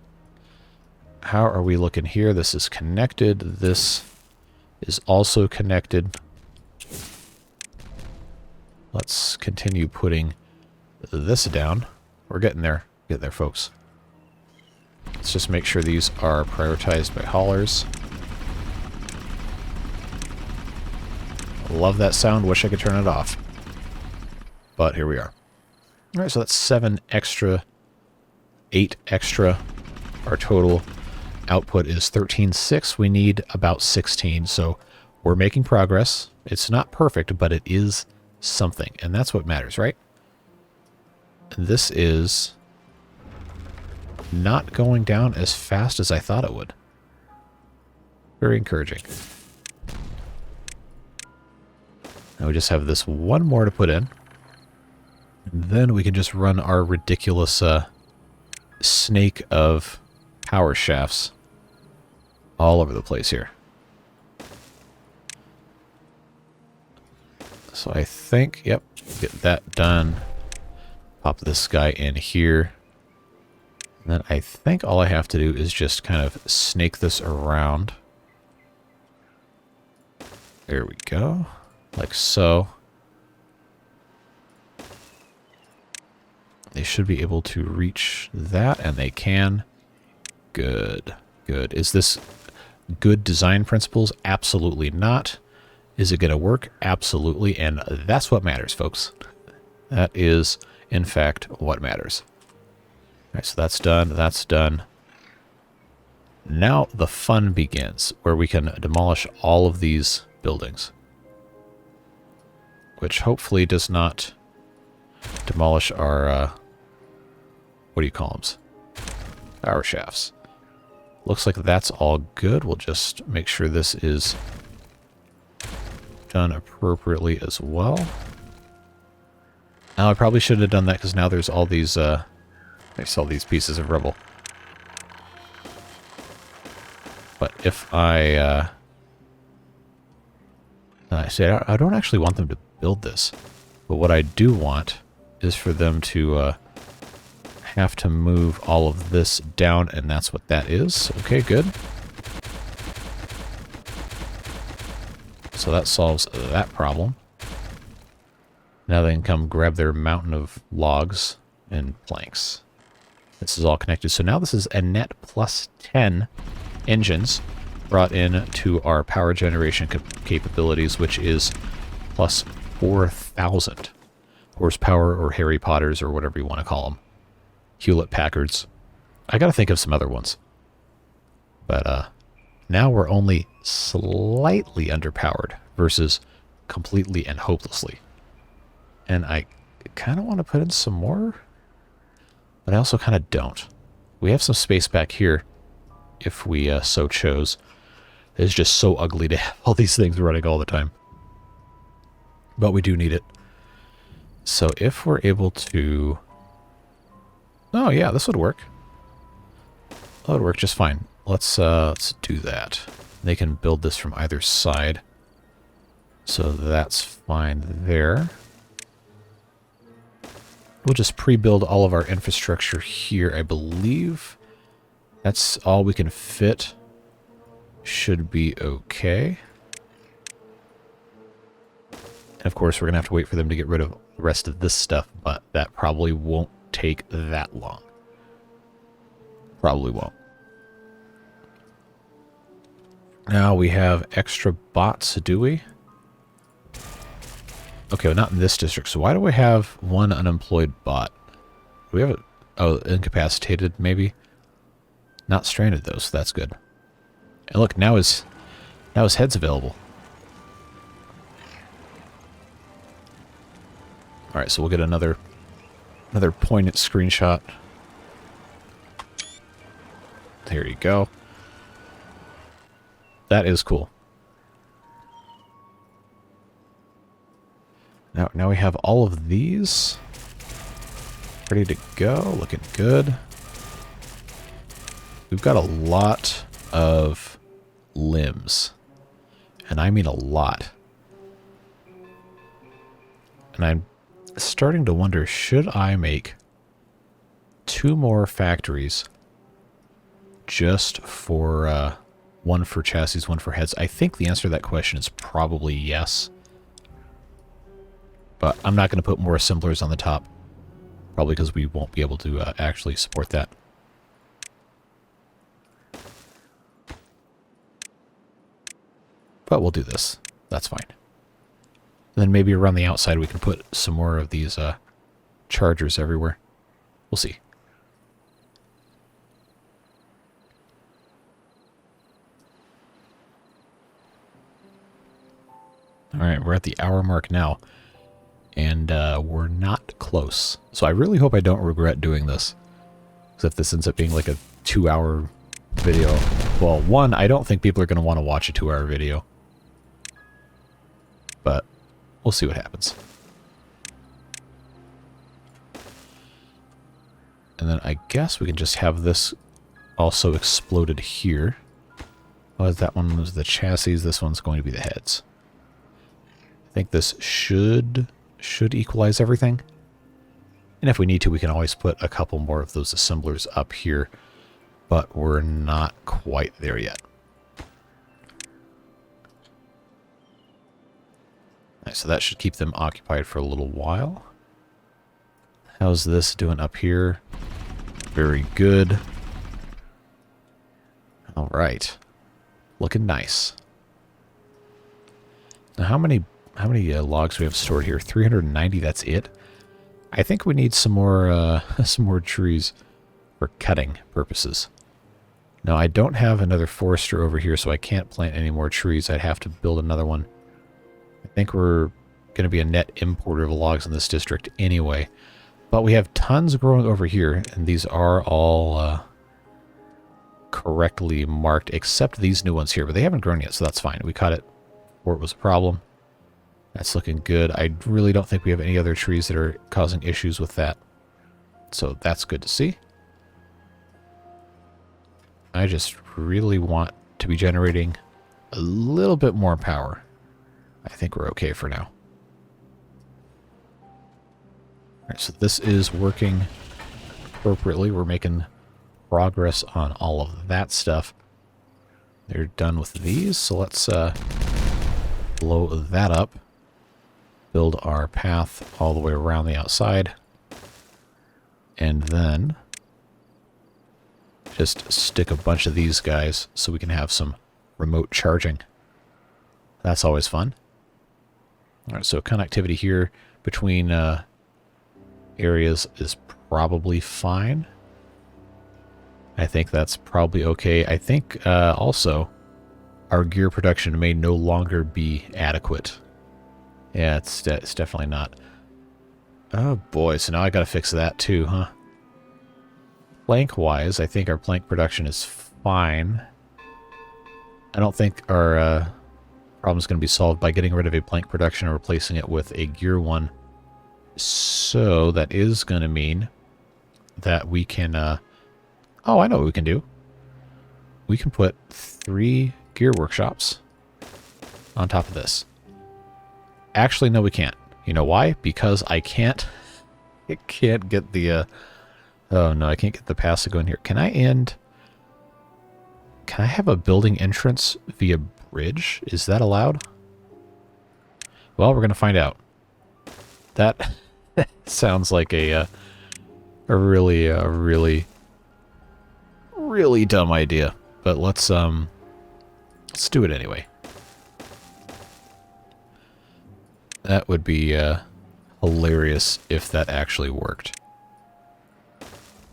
how are we looking here? This is connected. This is also connected. Let's continue putting this down. We're getting there. Get there, folks. Let's just make sure these are prioritized by haulers. Love that sound. Wish I could turn it off. But here we are. Alright, so that's 7 extra, 8 extra. Our total output is 13.6. We need about 16, so we're making progress. It's not perfect, but it is something, and that's what matters, right? This is not going down as fast as I thought it would. Very encouraging. Now we just have this one more to put in. And then we can just run our ridiculous snake of power shafts all over the place here. So I think, yep, get that done. Pop this guy in here. And then I think all I have to do is just kind of snake this around. There we go. Like so. They should be able to reach that, and they can. Good. Good. Is this good design principles? Absolutely not. Is it going to work? Absolutely. And that's what matters, folks. That is, in fact, what matters. All right, so that's done. That's done. Now the fun begins, where we can demolish all of these buildings. Which hopefully does not demolish our, what do you call them? Power shafts. Looks like that's all good. We'll just make sure this is done appropriately as well. Now I probably shouldn't have done that because now there's all these pieces of rubble. But if I say I don't actually want them to build this, but what I do want is for them to have to move all of this down, and that's what that is. Okay, good. So that solves that problem. Now they can come grab their mountain of logs and planks. This is all connected. So now this is a net plus 10 engines brought in to our power generation capabilities, which is plus 4,000 horsepower, or Harry Potters, or whatever you want to call them. Hewlett-Packards. I got to think of some other ones. But now we're only slightly underpowered versus completely and hopelessly. And I kind of want to put in some more, but I also kind of don't. We have some space back here if we so chose. It's just so ugly to have all these things running all the time. But we do need it. So if we're able to... Oh yeah, this would work. That would work just fine. Let's do that. They can build this from either side. So that's fine there. We'll just pre-build all of our infrastructure here, I believe. That's all we can fit. Should be okay. And of course, we're going to have to wait for them to get rid of the rest of this stuff, but that probably won't take that long. Probably won't. Now we have extra bots, do we? Okay, well, not in this district. So why do we have one unemployed bot? Do we have a... Oh, incapacitated, maybe? Not stranded, though, so that's good. And look, now his head's available. Alright, so we'll get another poignant screenshot. There you go. That is cool. Now we have all of these ready to go, looking good. We've got a lot of limbs, and I mean a lot. And I'm starting to wonder, should I make 2 more factories just for one for chassis, one for heads? I think the answer to that question is probably yes. But I'm not going to put more assemblers on the top, probably because we won't be able to actually support that. But we'll do this. That's fine. And then maybe around the outside we can put some more of these chargers everywhere. We'll see. Alright, we're at the hour mark now. And we're not close. So I really hope I don't regret doing this. Because if this ends up being like a 2-hour video... Well, one, I don't think people are going to want to watch a 2-hour video. But we'll see what happens. And then I guess we can just have this also exploded here. Oh, that one was the chassis. This one's going to be the heads. I think this should equalize everything. And if we need to, we can always put a couple more of those assemblers up here. But we're not quite there yet. Right, so that should keep them occupied for a little while. How's this doing up here? Very good. All right. Looking nice. Now how many logs do we have stored here? 390, that's it. I think we need some more some more trees for cutting purposes. Now I don't have another forester over here, so I can't plant any more trees. I'd have to build another one. I think we're going to be a net importer of logs in this district anyway. But we have tons growing over here, and these are all correctly marked, except these new ones here. But they haven't grown yet, so that's fine. We cut it before it was a problem. That's looking good. I really don't think we have any other trees that are causing issues with that. So that's good to see. I just really want to be generating a little bit more power. I think we're okay for now. Alright, so this is working appropriately. We're making progress on all of that stuff. They're done with these, so let's blow that up. Build our path all the way around the outside. And then just stick a bunch of these guys so we can have some remote charging. That's always fun. Alright, so connectivity here between areas is probably fine. I think that's probably okay. I think also our gear production may no longer be adequate. Yeah, it's definitely not. Oh boy, so now I gotta fix that too, huh? Plank-wise, I think our plank production is fine. I don't think our problem is going to be solved by getting rid of a plank production and replacing it with a gear one. So that is going to mean that we can... oh, I know what we can do. We can put 3 gear workshops on top of this. Actually, no, we can't. You know why? Because I can't get the... oh, no, I can't get the pass to go in here. Can I end... Can I have a building entrance via bridge? Is that allowed? Well, we're going to find out. That sounds like a really dumb idea. But let's do it anyway. That would be hilarious if that actually worked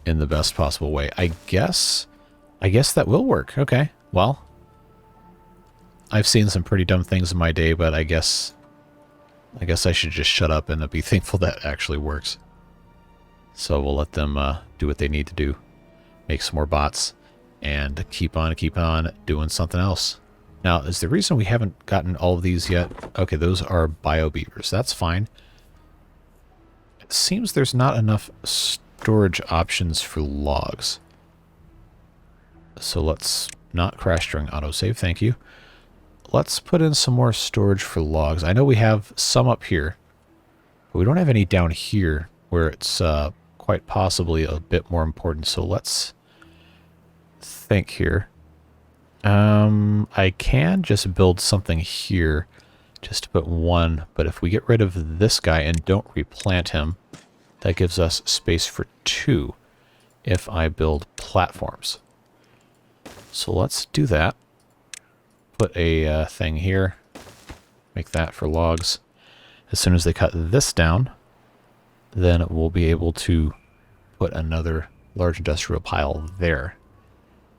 in the best possible way. I guess that will work. Okay. Well, I've seen some pretty dumb things in my day, but I guess I should just shut up and be thankful that actually works. So we'll let them do what they need to do. Make some more bots and keep on doing something else. Now, is the reason we haven't gotten all of these yet? Okay, those are bio beavers. That's fine. It seems there's not enough storage options for logs. So let's not crash during autosave, thank you. Let's put in some more storage for logs. I know we have some up here, but we don't have any down here where it's quite possibly a bit more important. So let's think here. I can just build something here just to put one, but if we get rid of this guy and don't replant him, that gives us space for two if I build platforms. So let's do that. Put a thing here, make that for logs. As soon as they cut this down, then we'll be able to put another large industrial pile there.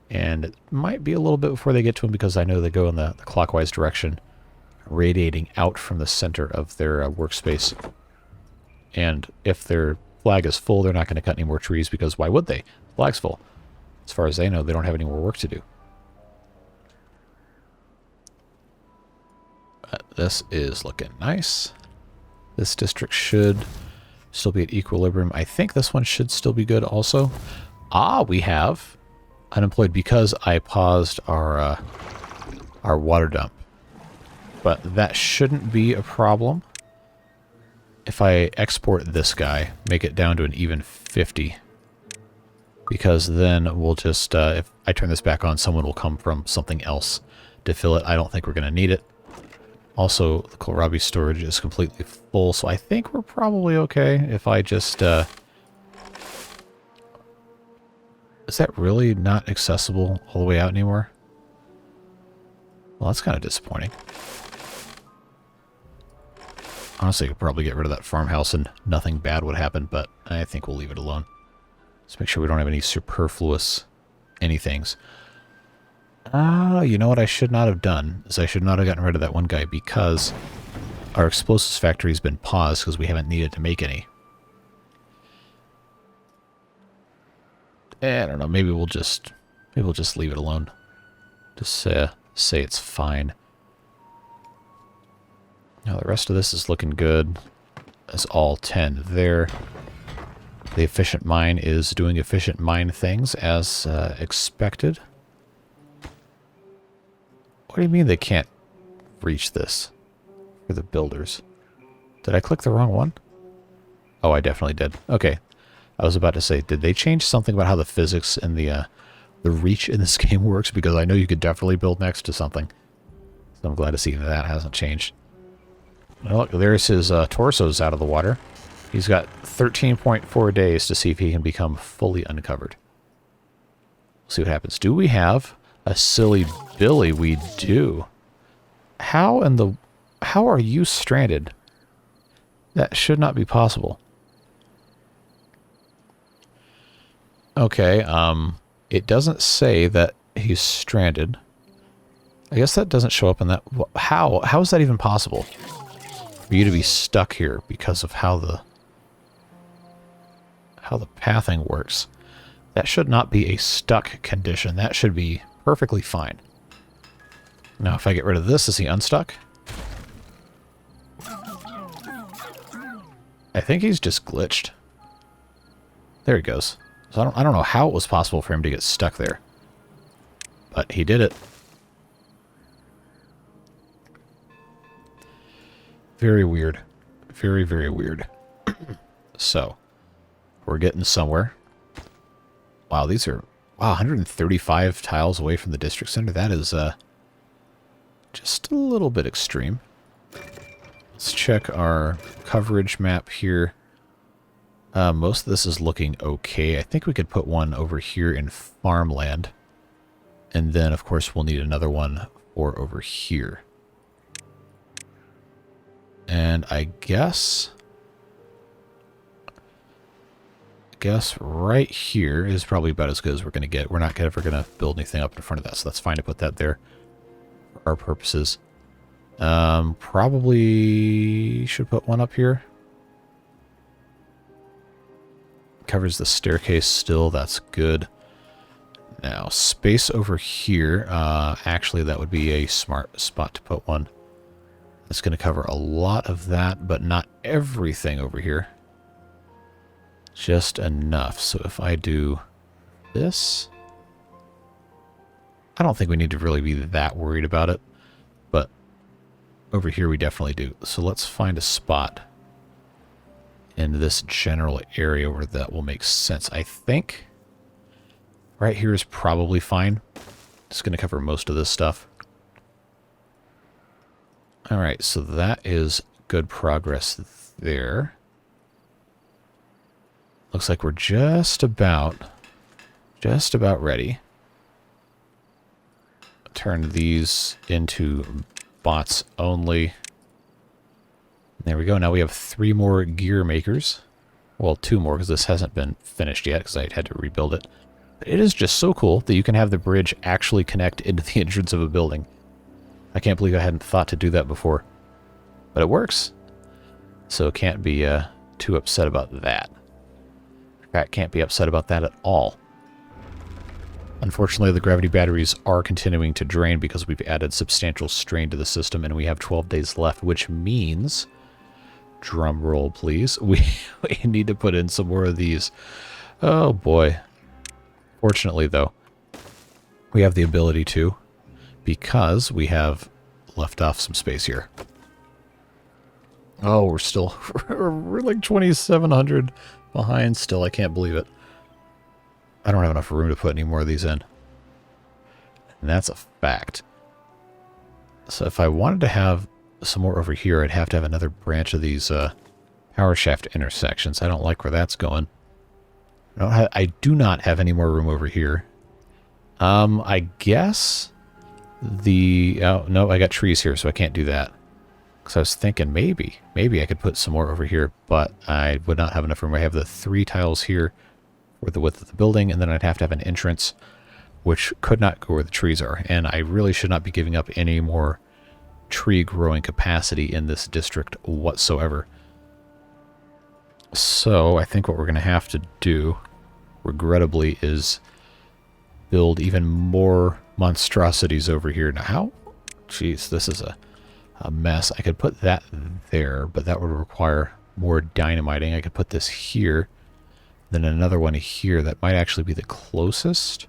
And it might be a little bit before they get to them because I know they go in the clockwise direction, radiating out from the center of their workspace. And if their flag is full, they're not going to cut any more trees because why would they? The flag's full. As far as they know, they don't have any more work to do. But this is looking nice. This district should still be at equilibrium. I think this one should still be good also. Ah, we have unemployed because I paused our water dump. But that shouldn't be a problem. If I export this guy, make it down to an even 50. Because then we'll just, if I turn this back on, someone will come from something else to fill it. I don't think we're going to need it. Also, the kohlrabi storage is completely full, so I think we're probably okay if I just... Is that really not accessible all the way out anymore? Well, that's kind of disappointing. Honestly, I could probably get rid of that farmhouse and nothing bad would happen, but I think we'll leave it alone. Let's make sure we don't have any superfluous anythings. You know what I should not have done is I should not have gotten rid of that one guy because our explosives factory has been paused because we haven't needed to make any. I don't know. Maybe we'll just leave it alone. Just say it's fine. Now the rest of this is looking good. That's all 10 there. The efficient mine is doing efficient mine things as expected. What do you mean they can't reach this for the builders? Did I click the wrong one? Oh, I definitely did. Okay. I was about to say, did they change something about how the physics and the reach in this game works? Because I know you could definitely build next to something. So I'm glad to see that hasn't changed. Well, look, there's his torsos out of the water. He's got 13.4 days to see if he can become fully uncovered. We'll see what happens. Do we have a silly Billy? We do. How are you stranded? That should not be possible. Okay, it doesn't say that he's stranded. I guess that doesn't show up in that. How is that even possible? For you to be stuck here because of how the pathing works. That should not be a stuck condition. That should be perfectly fine. Now, if I get rid of this, is he unstuck? I think he's just glitched. There he goes. So I don't know how it was possible for him to get stuck there. But he did it. Very weird. Very, very weird. So, we're getting somewhere. Wow, these are... Wow, 135 tiles away from the district center. That is just a little bit extreme. Let's check our coverage map here. Most of this is looking okay. I think we could put one over here in farmland. And then, of course, we'll need another one for over here. And I guess right here is probably about as good as we're going to get. We're not ever going to build anything up in front of that, so that's fine to put that there for our purposes. Probably should put one up here. Covers the staircase still, that's good. Now, space over here, actually that would be a smart spot to put one. It's going to cover a lot of that, but not everything over here. just enough. So if I do this, I don't think we need to really be that worried about it, but over here we definitely do. So let's find a spot in this general area where that will make sense. I think right here is probably fine. Just going to cover most of this stuff. All right, so that is good progress there. Looks like we're just about ready. Turn these into bots only. There we go. Now we have 3 more gear makers. Well, 2 more because this hasn't been finished yet because I had to rebuild it. But it is just so cool that you can have the bridge actually connect into the entrance of a building. I can't believe I hadn't thought to do that before. But it works. So can't be too upset about that. In fact, can't be upset about that at all. Unfortunately, the gravity batteries are continuing to drain because we've added substantial strain to the system and we have 12 days left, which means, drum roll please, we need to put in some more of these. Oh boy. Fortunately though, we have the ability to, because we have left off some space here. Oh, we're still, we're like 2,700 behind still. I can't believe it. I don't have enough room to put any more of these in. And that's a fact. So if I wanted to have some more over here, I'd have to have another branch of these power shaft intersections. I don't like where that's going. I do not have any more room over here. I guess the... Oh, no, I got trees here, so I can't do that. Because I was thinking maybe I could put some more over here, but I would not have enough room. I have the 3 tiles here for the width of the building, and then I'd have to have an entrance, which could not go where the trees are. And I really should not be giving up any more tree growing capacity in this district whatsoever. So I think what we're going to have to do, regrettably, is build even more monstrosities over here. Now how? Jeez, this is a mess. I could put that there, but that would require more dynamiting. I could put this here, then another one here. That might actually be the closest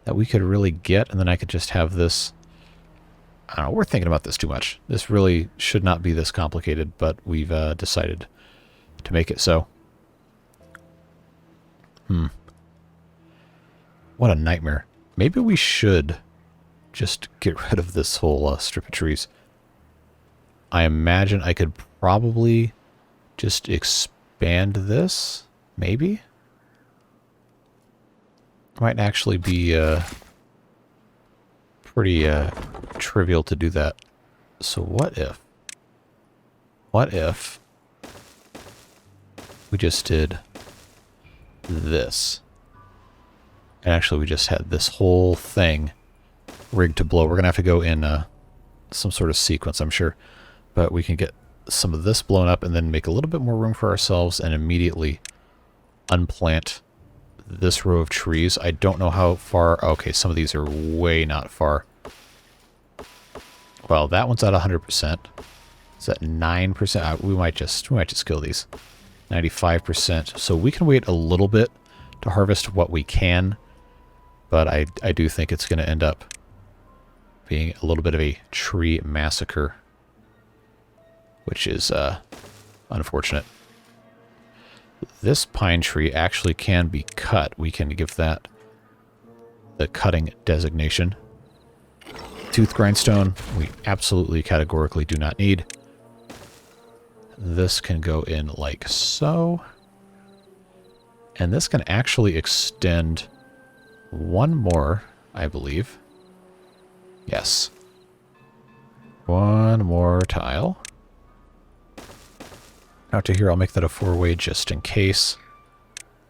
that we could really get, and then I could just have this. I don't know, we're thinking about this too much. This really should not be this complicated, but we've decided to make it so. What a nightmare. Maybe we should just get rid of this whole strip of trees. I imagine I could probably just expand this, maybe? Might actually be pretty trivial to do that. So what if we just did this? And actually we just had this whole thing rigged to blow. We're going to have to go in some sort of sequence, I'm sure. But we can get some of this blown up and then make a little bit more room for ourselves and immediately unplant this row of trees. I don't know how far. Okay, some of these are way not far. Well, that one's at 100%. Is that 9%? We might just kill these. 95%. So we can wait a little bit to harvest what we can, but I do think it's going to end up being a little bit of a tree massacre, which is unfortunate. This pine tree actually can be cut. We can give that the cutting designation. Tooth grindstone, we absolutely categorically do not need. This can go in like so. And this can actually extend one more, I believe. Yes. One more tile. Out to here, I'll make that a 4-way just in case.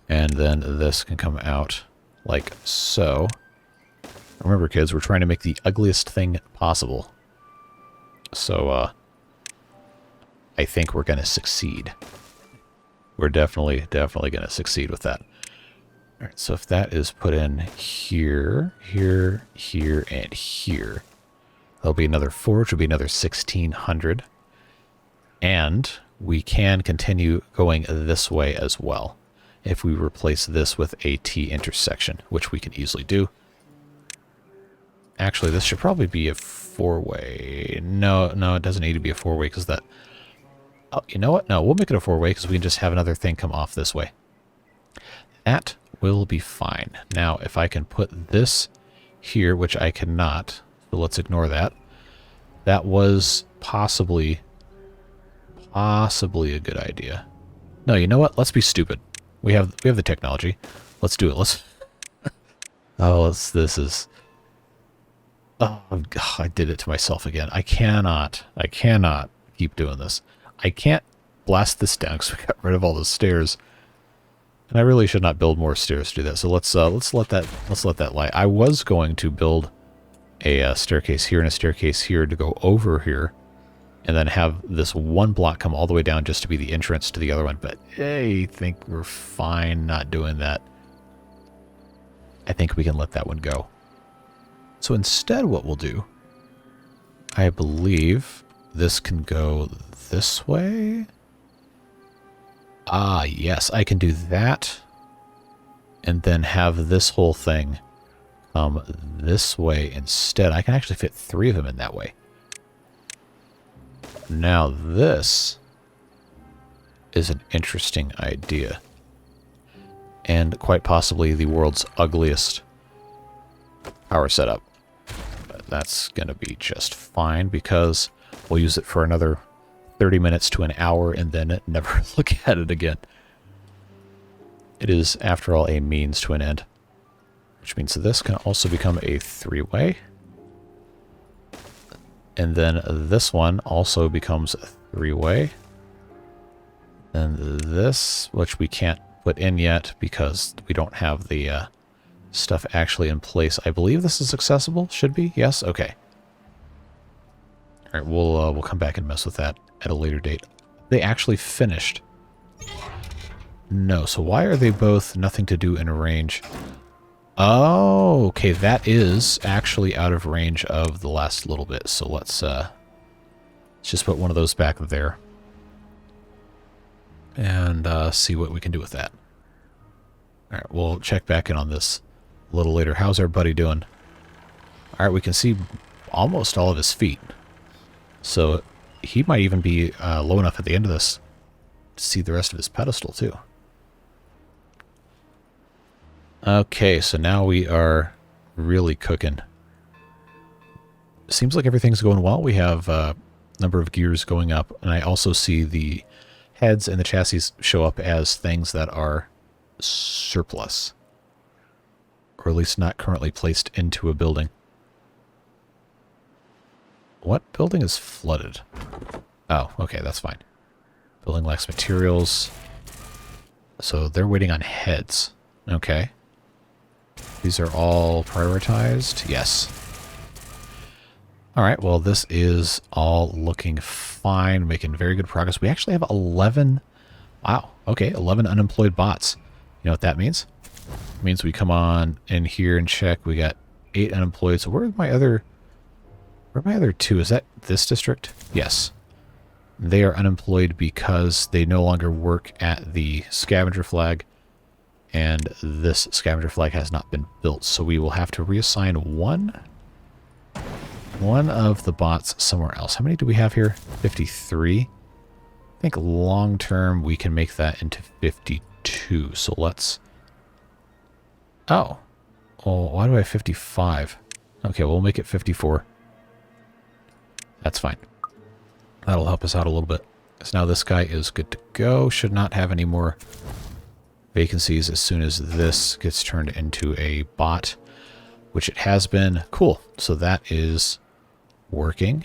And then this can come out like so. Remember, kids, we're trying to make the ugliest thing possible. So, I think we're going to succeed. We're definitely going to succeed with that. All right, so if that is put in here, here, here, and here, there'll be another 4, which will be another 1,600. And we can continue going this way as well. If we replace this with a T intersection, which we can easily do. Actually, this should probably be a four-way. No, it doesn't need to be a four-way because that... Oh, you know what? No, we'll make it a four-way because we can just have another thing come off this way. That will be fine. Now, if I can put this here, which I cannot, so let's ignore that. That was possibly a good idea. No, you know what? Let's be stupid. We have the technology. Let's do it. Let's... Oh, this is... Oh, God, I did it to myself again. I cannot keep doing this. I can't blast this down because we got rid of all the stairs. And I really should not build more stairs to do that. So let's let that lie. I was going to build a staircase here and a staircase here to go over here, and then have this one block come all the way down just to be the entrance to the other one. But I think we're fine not doing that. I think we can let that one go. So instead what we'll do, I believe this can go this way. Ah, yes, I can do that. And then have this whole thing come this way instead. I can actually fit 3 of them in that way. Now this is an interesting idea. And quite possibly the world's ugliest power setup. But that's going to be just fine because we'll use it for another 30 minutes to an hour and then never look at it again. It is, after all, a means to an end. Which means this can also become a 3-way. And then this one also becomes a 3-way. And this, which we can't put in yet because we don't have the stuff actually in place. I believe this is accessible. Should be. Yes? Okay. Alright, we'll come back and mess with that at a later date. They actually finished. No, so why are they both nothing to do in range? Oh, okay, that is actually out of range of the last little bit. So let's just put one of those back there. And see what we can do with that. Alright, we'll check back in on this a little later. How's our buddy doing? Alright, we can see almost all of his feet. So he might even be low enough at the end of this to see the rest of his pedestal too. Okay, so now we are really cooking. Seems like everything's going well. We have a number of gears going up, and I also see the heads and the chassis show up as things that are surplus. Or at least not currently placed into a building. What building is flooded? Oh, okay, that's fine. Building lacks materials. So they're waiting on heads. Okay. These are all prioritized? Yes. Alright, well this is all looking fine, making very good progress. We actually have 11... Wow, okay, 11 unemployed bots. You know what that means? It means we come on in here and check. We got 8 unemployed. So where are my other 2? Is that this district? Yes. They are unemployed because they no longer work at the scavenger flag. And this scavenger flag has not been built. So we will have to reassign one of the bots somewhere else. How many do we have here? 53. I think long term we can make that into 52. So let's... Oh. Well, why do I have 55? Okay, we'll make it 54. That's fine. That'll help us out a little bit. So now this guy is good to go. Should not have any more vacancies as soon as this gets turned into a bot, which it has been. Cool. So that is working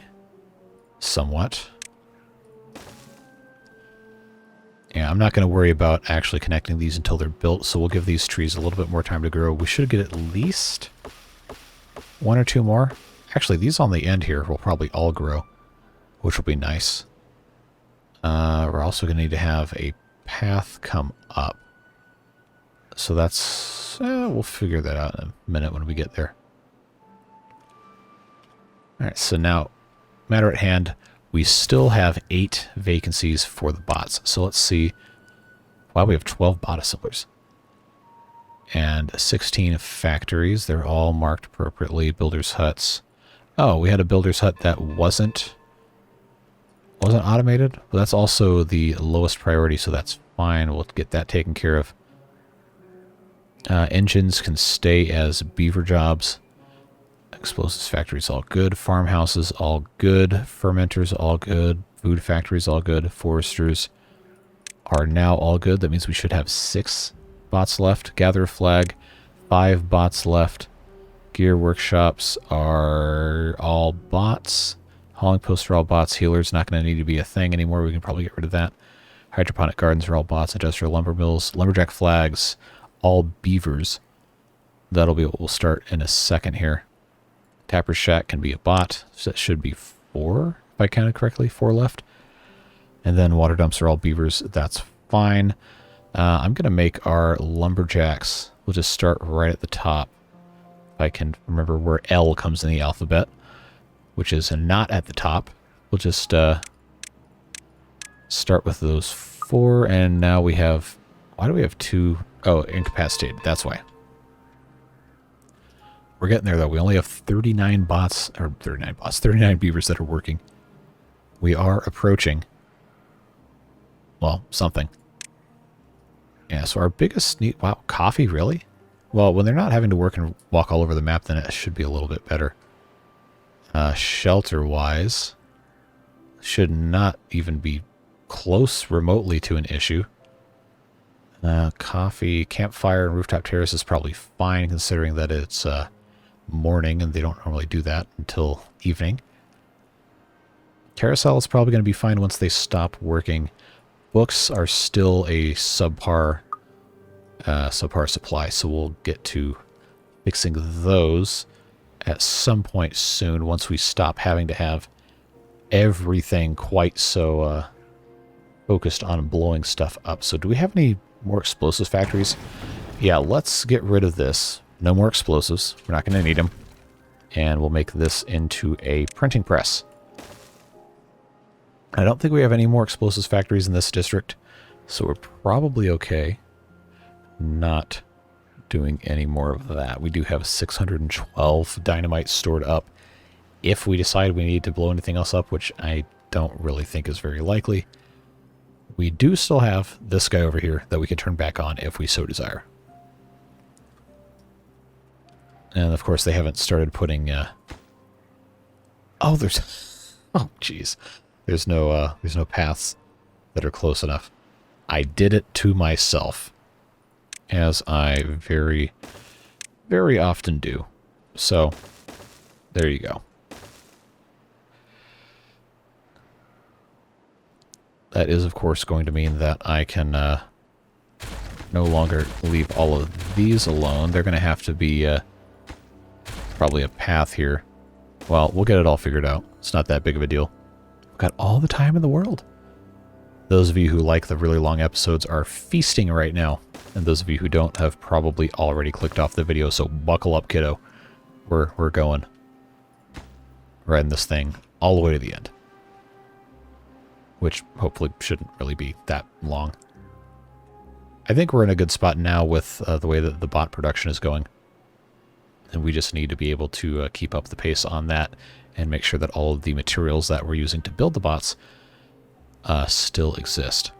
somewhat. Yeah, I'm not going to worry about actually connecting these until they're built, so we'll give these trees a little bit more time to grow. We should get at least 1 or 2 more. Actually, these on the end here will probably all grow, which will be nice. We're also going to need to have a path come up. So that's... we'll figure that out in a minute when we get there. Alright, so now, matter at hand, We still have 8 vacancies for the bots. So let's see. Wow, we have 12 bot assemblers. And 16 factories. They're all marked appropriately. Builders' huts. Oh, we had a builder's hut that wasn't automated. Well, that's also the lowest priority, so that's fine. We'll get that taken care of. Engines can stay as beaver jobs. Explosives factories all good. Farmhouses all good. Fermenters all good. Food factories all good. Foresters are now all good. That means we should have 6 bots left. Gather flag, 5 bots left. Gear workshops are all bots. Hauling posts are all bots. Healers not going to need to be a thing anymore. We can probably get rid of that. Hydroponic gardens are all bots. Industrial lumber mills. Lumberjack flags, all beavers. That'll be what we'll start in a second here. Tapper's shack can be a bot. So that should be 4, if I counted correctly. 4 left. And then water dumps are all beavers. That's fine. I'm going to make our lumberjacks. We'll just start right at the top. If I can remember where L comes in the alphabet, which is not at the top. We'll just start with those 4, and now we have... Why do we have 2? Oh, incapacitated. That's why. We're getting there, though. We only have 39 bots, or 39 beavers that are working. We are approaching, well, something. Yeah, so our biggest need... Wow, coffee, really? Well, when they're not having to work and walk all over the map, then it should be a little bit better. Shelter-wise, should not even be close remotely to an issue. Coffee, campfire, and rooftop terrace is probably fine, considering that it's morning and they don't normally do that until evening. Carousel is probably going to be fine once they stop working. Books are still a subpar supply, so we'll get to fixing those at some point soon once we stop having to have everything quite so focused on blowing stuff up. So do we have any more explosives factories? Yeah, let's get rid of this. No more explosives. We're not going to need them. And we'll make this into a printing press. I don't think we have any more explosives factories in this district, so we're probably okay not doing any more of that. We do have 612 dynamite stored up. If we decide we need to blow anything else up, which I don't really think is very likely, we do still have this guy over here that we can turn back on if we so desire. And of course they haven't started putting oh, there's oh jeez. There's no paths that are close enough. I did it to myself, as I very, very often do. So, there you go. That is, of course, going to mean that I can no longer leave all of these alone. They're going to have to be probably a path here. Well, we'll get it all figured out. It's not that big of a deal. We've got all the time in the world. Those of you who like the really long episodes are feasting right now. And those of you who don't have probably already clicked off the video, so buckle up, kiddo. We're going. Riding this thing all the way to the end. Which hopefully shouldn't really be that long. I think we're in a good spot now with the way that the bot production is going. And we just need to be able to keep up the pace on that and make sure that all of the materials that we're using to build the bots still exist.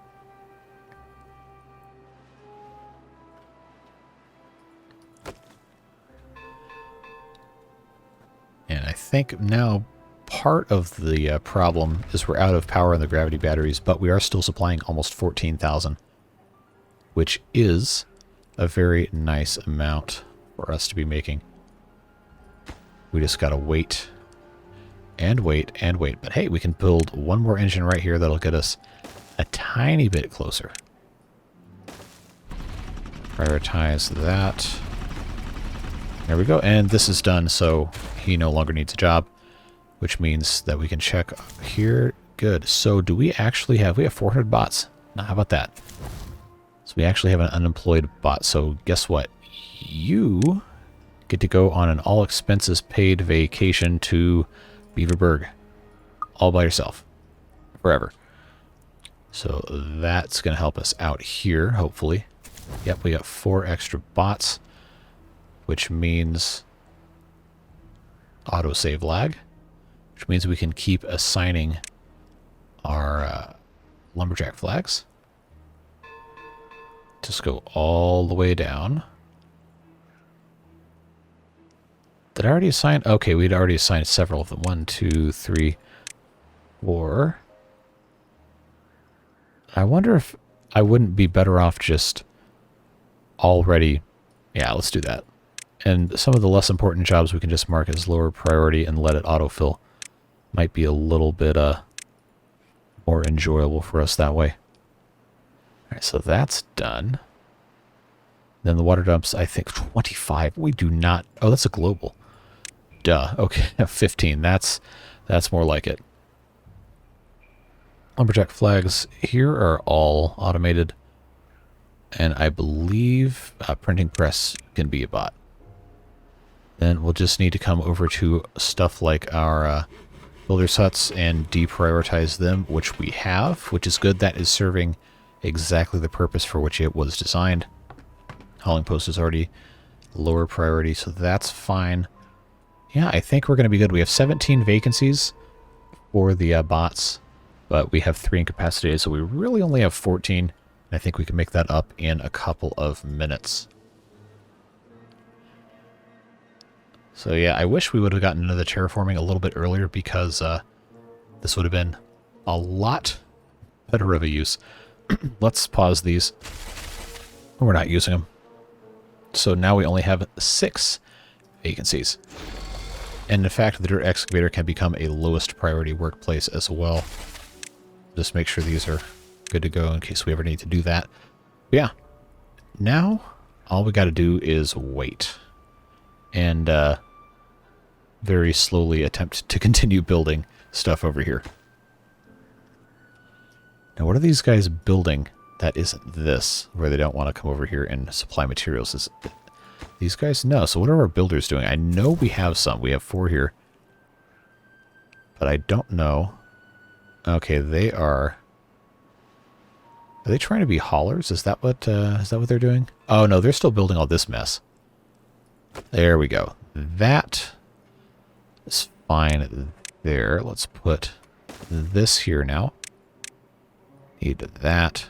And I think now part of the problem is we're out of power in the gravity batteries, but we are still supplying almost 14,000, which is a very nice amount for us to be making. We just gotta wait and wait and wait. But hey, we can build one more engine right here that'll get us a tiny bit closer. Prioritize that. There we go. And this is done, so he no longer needs a job, which means that we can check here. Good. So do we actually have... We have 400 bots. Now, how about that? So we actually have an unemployed bot. So guess what? You get to go on an all-expenses-paid vacation to Beaverburg all by yourself. forever. So that's going to help us out here, hopefully. Yep, we got 4 extra bots, which means autosave lag, which means we can keep assigning our lumberjack flags. Just go all the way down. Did I already assign? Okay, we'd already assigned several of them. 1, 2, 3, 4. I wonder if I wouldn't be better off just already... Yeah, let's do that. And some of the less important jobs we can just mark as lower priority and let it autofill. Might be a little bit more enjoyable for us that way. Alright, so that's done. Then the water dumps, I think 25. We do not... Oh, that's a global. Duh. Okay, 15. That's more like it. Lumberjack flags here are all automated. And I believe a printing press can be a bot. Then we'll just need to come over to stuff like our builder's huts and deprioritize them, which we have, which is good. That is serving exactly the purpose for which it was designed. Hauling post is already lower priority, so that's fine. Yeah, I think we're going to be good. We have 17 vacancies for the bots, but we have 3 incapacitated, so we really only have 14. And I think we can make that up in a couple of minutes. So yeah, I wish we would have gotten into the terraforming a little bit earlier, because this would have been a lot better of a use. Let's pause these. We're not using them. So now we only have 6 vacancies. And in fact, the dirt excavator can become a lowest priority workplace as well. Just make sure these are good to go in case we ever need to do that. But yeah, now all we got to do is wait. And very slowly attempt to continue building stuff over here. Now, what are these guys building that isn't this, where they don't want to come over here and supply materials? Is it these guys? No. So what are our builders doing? I know we have some. We have 4 here. But I don't know. Okay, they are... Are they trying to be haulers? Is that what they're doing? Oh, no, they're still building all this mess. There we go. That is fine there. Let's put this here now. Need that.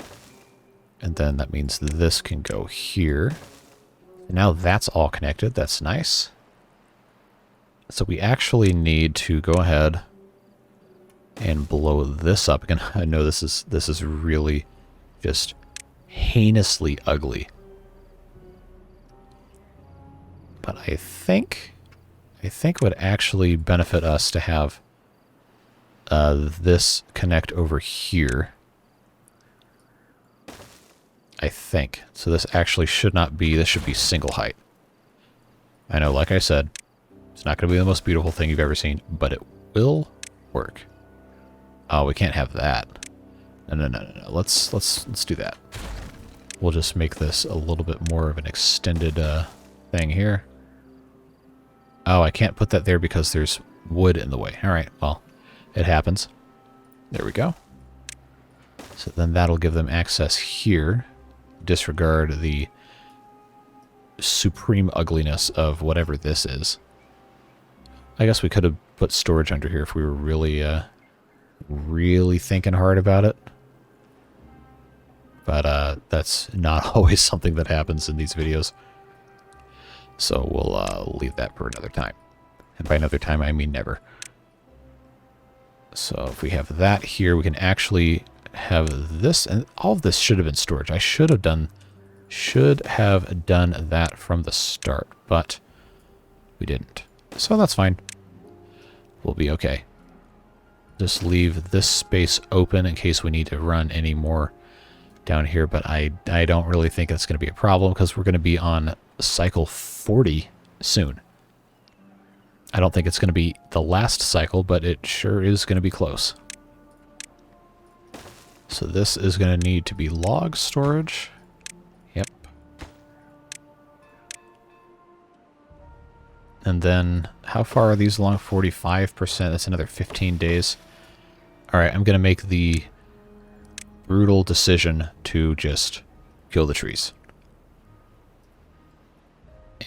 And then that means this can go here. And now that's all connected. That's nice. So we actually need to go ahead and blow this up again. I know this is really just heinously ugly. But I think it would actually benefit us to have this connect over here. I think. So this actually should not be, this should be single height. I know, like I said, it's not going to be the most beautiful thing you've ever seen, but it will work. Oh, we can't have that. No. Let's do that. We'll just make this a little bit more of an extended thing here. Oh, I can't put that there because there's wood in the way. All right, well, it happens. There we go. So then that'll give them access here. Disregard the supreme ugliness of whatever this is. I guess we could have put storage under here if we were really, really thinking hard about it. But that's not always something that happens in these videos. So we'll leave that for another time. And by another time, I mean never. So if we have that here, we can actually have this, and all of this should have been storage. I should have done that from the start, but we didn't. So that's fine. We'll be okay. Just leave this space open in case we need to run any more down here, but I don't really think it's going to be a problem because we're going to be on cycle 40 soon. I don't think it's going to be the last cycle, but it sure is going to be close. So this is going to need to be log storage. Yep. And then how far are these along? 45%. That's another 15 days. Alright, I'm going to make the brutal decision to just kill the trees.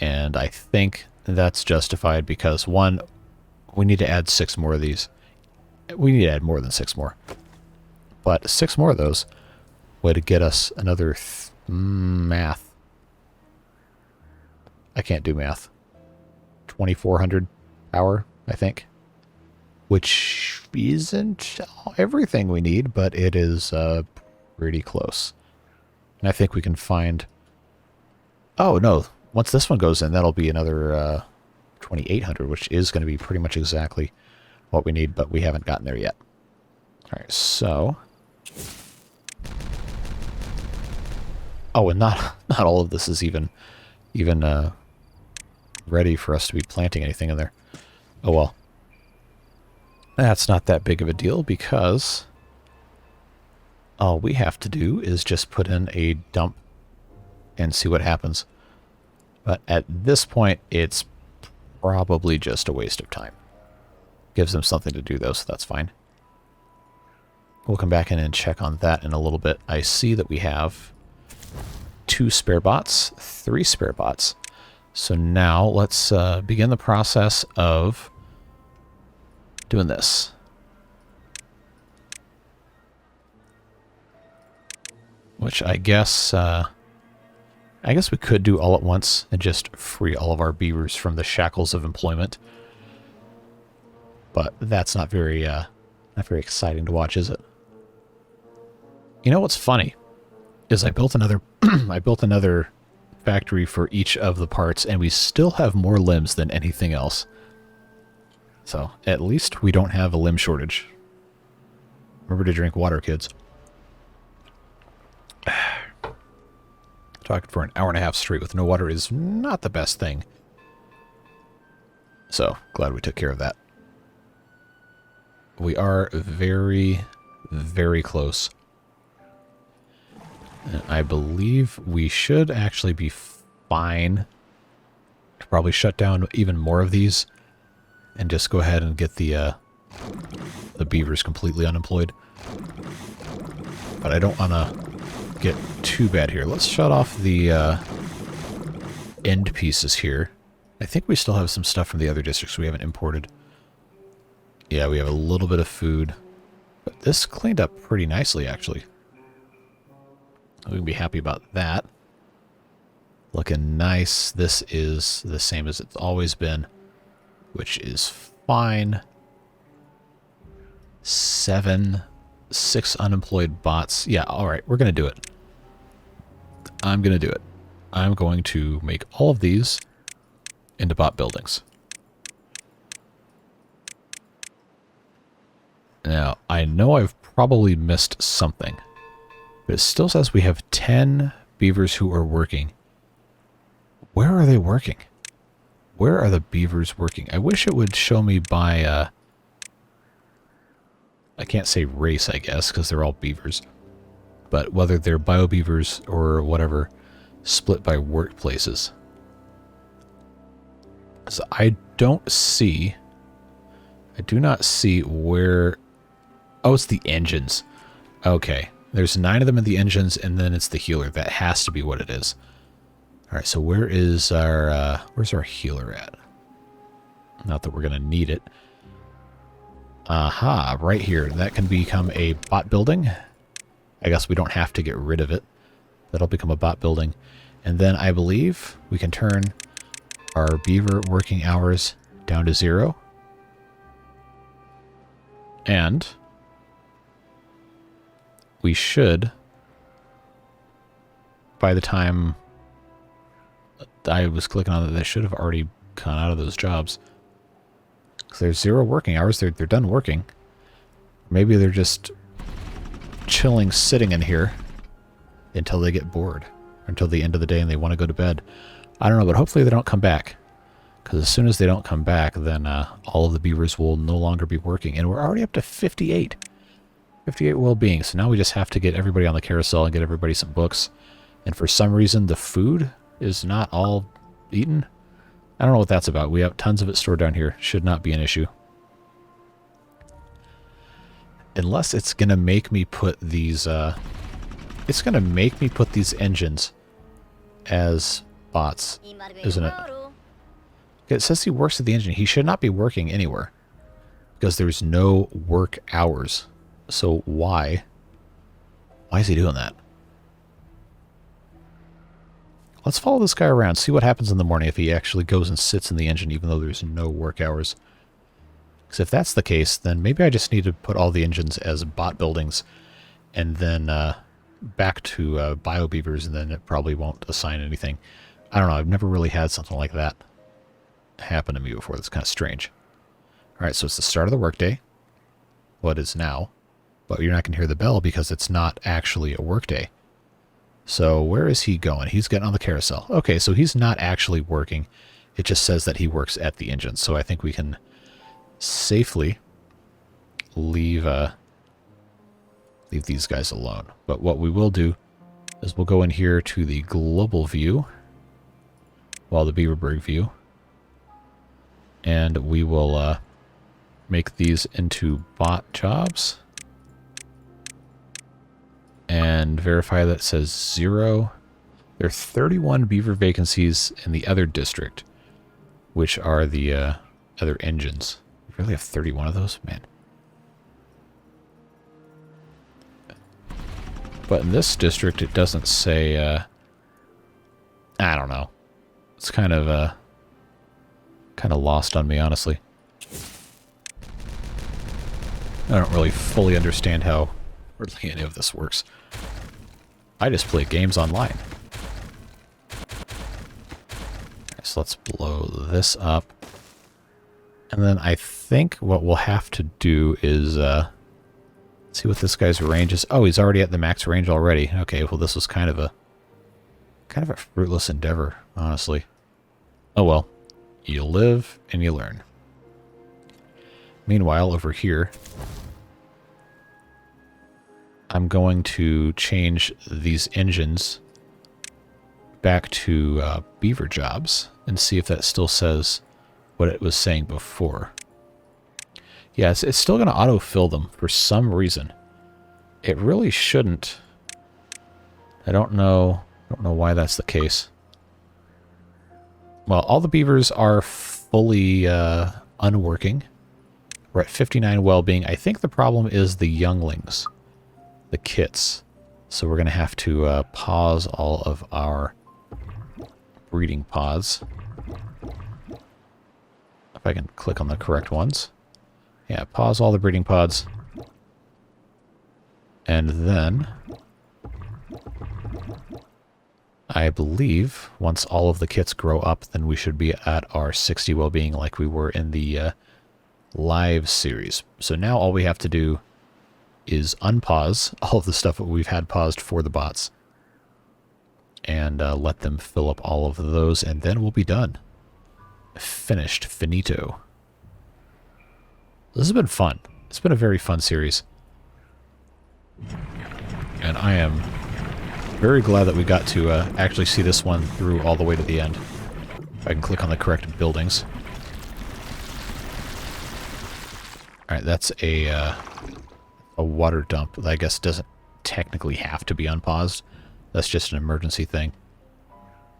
And I think that's justified because, one, we need to add 6 more of these. We need to add more than 6 more. But 6 more of those would get us another math. I can't do math. 2,400 power, I think. Which isn't everything we need, but it is pretty close. And I think we can find... Oh, no. Once this one goes in, that'll be another 2,800, which is going to be pretty much exactly what we need, but we haven't gotten there yet. All right, so... Oh, and not all of this is even ready for us to be planting anything in there. Oh, well. That's not that big of a deal because all we have to do is just put in a dump and see what happens. But at this point, it's probably just a waste of time. Gives them something to do, though, so that's fine. We'll come back in and check on that in a little bit. I see that we have 2 spare bots, 3 spare bots. So now let's begin the process of doing this. Which I guess we could do all at once and just free all of our beavers from the shackles of employment. But that's not very exciting to watch, is it? You know what's funny is I built another factory for each of the parts, and we still have more limbs than anything else. So at least we don't have a limb shortage. Remember to drink water, kids. Talking for an hour and a half straight with no water is not the best thing. So glad we took care of that. We are very, very close. And I believe we should actually be fine to probably shut down even more of these and just go ahead and get the beavers completely unemployed. But I don't want to get too bad here. Let's shut off the end pieces here. I think we still have some stuff from the other districts we haven't imported. Yeah, we have a little bit of food. But this cleaned up pretty nicely, actually. We can be happy about that. Looking nice. This is the same as it's always been, which is fine. 6 unemployed bots. Yeah, alright, we're going to do it. I'm going to do it. I'm going to make all of these into bot buildings. Now, I know I've probably missed something, but it still says we have 10 beavers who are working. Where are they working? Where are the beavers working? I wish it would show me by, I can't say race, I guess, because they're all beavers. But whether they're bio-beavers or whatever, split by workplaces. So I do not see where... Oh, it's the engines. Okay. There's 9 of them in the engines, and then it's the healer. That has to be what it is. Alright, so where is our, where's our healer at? Not that we're going to need it. Aha, right here. That can become a bot building. I guess we don't have to get rid of it. That'll become a bot building. And then I believe we can turn our beaver working hours down to 0. And we should, by the time I was clicking on it, they should have already gone out of those jobs. Because there's 0 working hours. They're done working. Maybe they're just chilling, sitting in here until they get bored. Or until the end of the day and they want to go to bed. I don't know, but hopefully they don't come back. Because as soon as they don't come back, then all of the beavers will no longer be working. And we're already up to 58. 58 well-being. So now we just have to get everybody on the carousel and get everybody some books. And for some reason, the food is not all eaten. I don't know what that's about. We have tons of it stored down here. Should not be an issue. Unless it's going to make me put these, it's going to make me put these engines as bots, isn't it? It says he works at the engine. He should not be working anywhere because there's no work hours. So why? Why is he doing that? Let's follow this guy around, see what happens in the morning if he actually goes and sits in the engine even though there's no work hours. Because if that's the case, then maybe I just need to put all the engines as bot buildings and then back to bio beavers, and then it probably won't assign anything. I don't know. I've never really had something like that happen to me before. That's kind of strange. All right, so it's the start of the workday. What is now? But you're not going to hear the bell because it's not actually a workday. So where is he going? He's getting on the carousel. Okay, so he's not actually working. It just says that he works at the engine. So I think we can safely leave these guys alone. But what we will do is we'll go in here to the global view, well, the Beaverburg view, and we will make these into bot jobs and verify that it says 0. There are 31 beaver vacancies in the other district, which are the other engines. We really have 31 of those? Man. But in this district, it doesn't say, I don't know. It's kind of lost on me, honestly. I don't really fully understand how hardly any of this works. I just play games online. So let's blow this up. And then I think what we'll have to do is see what this guy's range is. Oh, he's already at the max range already. Okay, well this was kind of a fruitless endeavor, honestly. Oh well. You live and you learn. Meanwhile, over here, I'm going to change these engines back to beaver jobs and see if that still says what it was saying before. Yeah, it's still going to autofill them for some reason. It really shouldn't. I don't know why that's the case. Well, all the beavers are fully unworking. We're at 59 well-being. I think the problem is the younglings, the kits. So we're going to have to pause all of our breeding pods. If I can click on the correct ones. Yeah, pause all the breeding pods. And then I believe once all of the kits grow up, then we should be at our 60 well-being like we were in the live series. So now all we have to do is unpause all of the stuff that we've had paused for the bots and let them fill up all of those, and then we'll be done. Finished. Finito. This has been fun. It's been a very fun series. And I am very glad that we got to actually see this one through all the way to the end. If I can click on the correct buildings. Alright, that's a water dump that I guess doesn't technically have to be unpaused. That's just an emergency thing.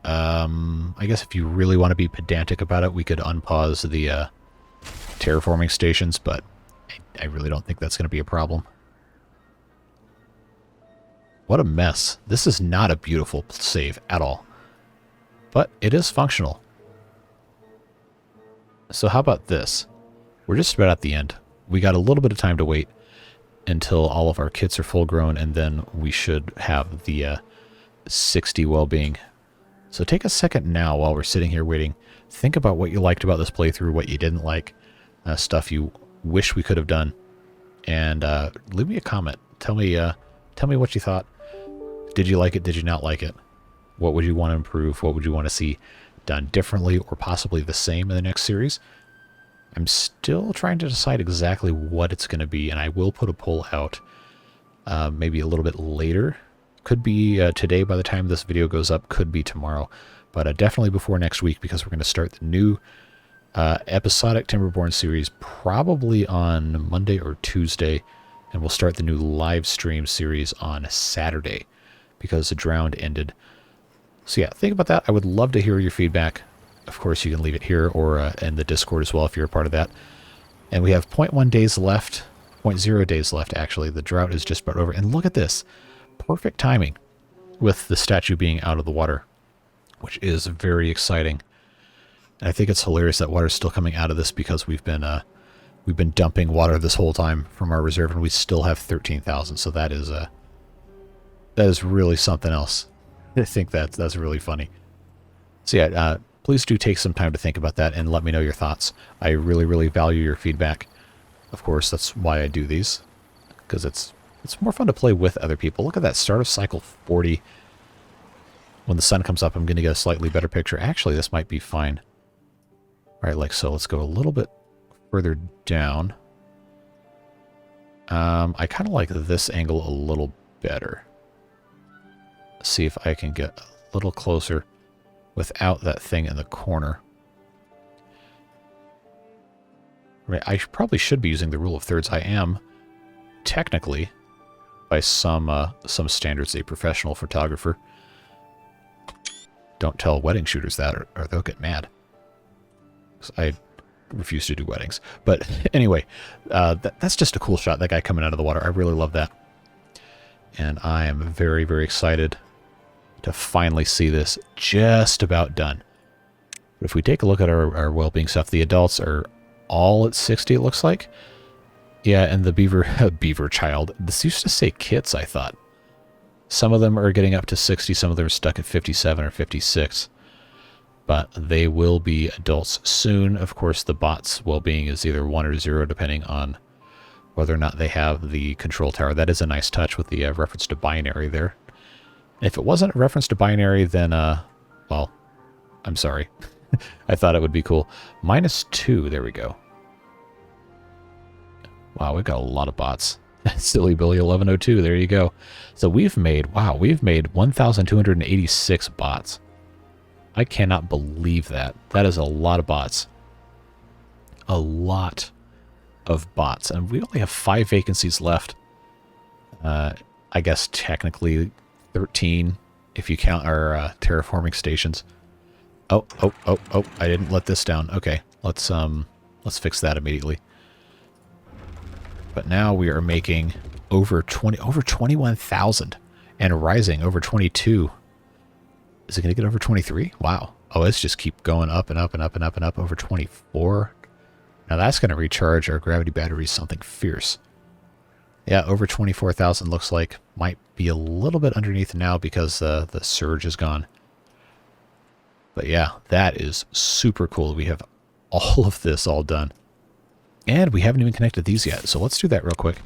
I guess if you really want to be pedantic about it, we could unpause the terraforming stations, but I really don't think that's going to be a problem. What a mess. This is not a beautiful save at all. But it is functional. So how about this? We're just about at the end. We got a little bit of time to wait until all of our kits are full grown, and then we should have the 60 well-being. So take a second now while we're sitting here waiting. Think about what you liked about this playthrough, what you didn't like, stuff you wish we could have done, and leave me a comment. Tell me what you thought. Did you like it? Did you not like it? What would you want to improve? What would you want to see done differently or possibly the same in the next series? I'm still trying to decide exactly what it's going to be, and I will put a poll out maybe a little bit later. Could be today by the time this video goes up, could be tomorrow, but definitely before next week, because we're going to start the new episodic Timberborn series probably on Monday or Tuesday, And we'll start the new live stream series on Saturday because the Drowned ended. So yeah, think about that. I would love to hear your feedback. Of course, you can leave it here or in the Discord as well if you're a part of that. And we have 0.1 days left, 0.0 days left actually. The drought is just about over. And look at this. Perfect timing with the statue being out of the water, which is very exciting. And I think it's hilarious that water's still coming out of this because we've been dumping water this whole time from our reserve, and we still have 13,000. So that is really something else. I think that's really funny. So yeah, please do take some time to think about that and let me know your thoughts. I really, really value your feedback. Of course, that's why I do these, because it's more fun to play with other people. Look at that, start of cycle 40. When the sun comes up, I'm going to get a slightly better picture. Actually, this might be fine. All right, like so. Let's go a little bit further down. I kind of like this angle a little better. See if I can get a little closer without that thing in the corner. Right, I probably should be using the rule of thirds. I am technically, by some standards, a professional photographer. Don't tell wedding shooters that, or they'll get mad. 'Cause I refuse to do weddings. But anyway, that's just a cool shot. That guy coming out of the water. I really love that. And I am very, very excited to finally see this just about done. But if we take a look at our well-being stuff, the adults are all at 60, it looks like. Yeah, and the beaver child. This used to say kits, I thought. Some of them are getting up to 60, some of them are stuck at 57 or 56. But they will be adults soon. Of course, the bot's well-being is either 1 or 0, depending on whether or not they have the control tower. That is a nice touch with the reference to binary there. If it wasn't a reference to binary, then, well, I'm sorry. I thought it would be cool. -2, there we go. Wow, we've got a lot of bots. Silly Billy 1102, there you go. So we've made 1,286 bots. I cannot believe that. That is a lot of bots. A lot of bots. And we only have 5 vacancies left. I guess technically 13 if you count our terraforming stations. Oh, I didn't let this down. Okay, let's fix that immediately. But now we are making over 21,000 and rising over 22. Is it going to get over 23? Wow. Oh, it's just keep going up and up and up and up and up over 24. Now that's going to recharge our gravity batteries something fierce. Yeah, over 24,000 looks like. Might be a little bit underneath now because the surge is gone. But yeah, that is super cool. We have all of this all done. And we haven't even connected these yet, so let's do that real quick.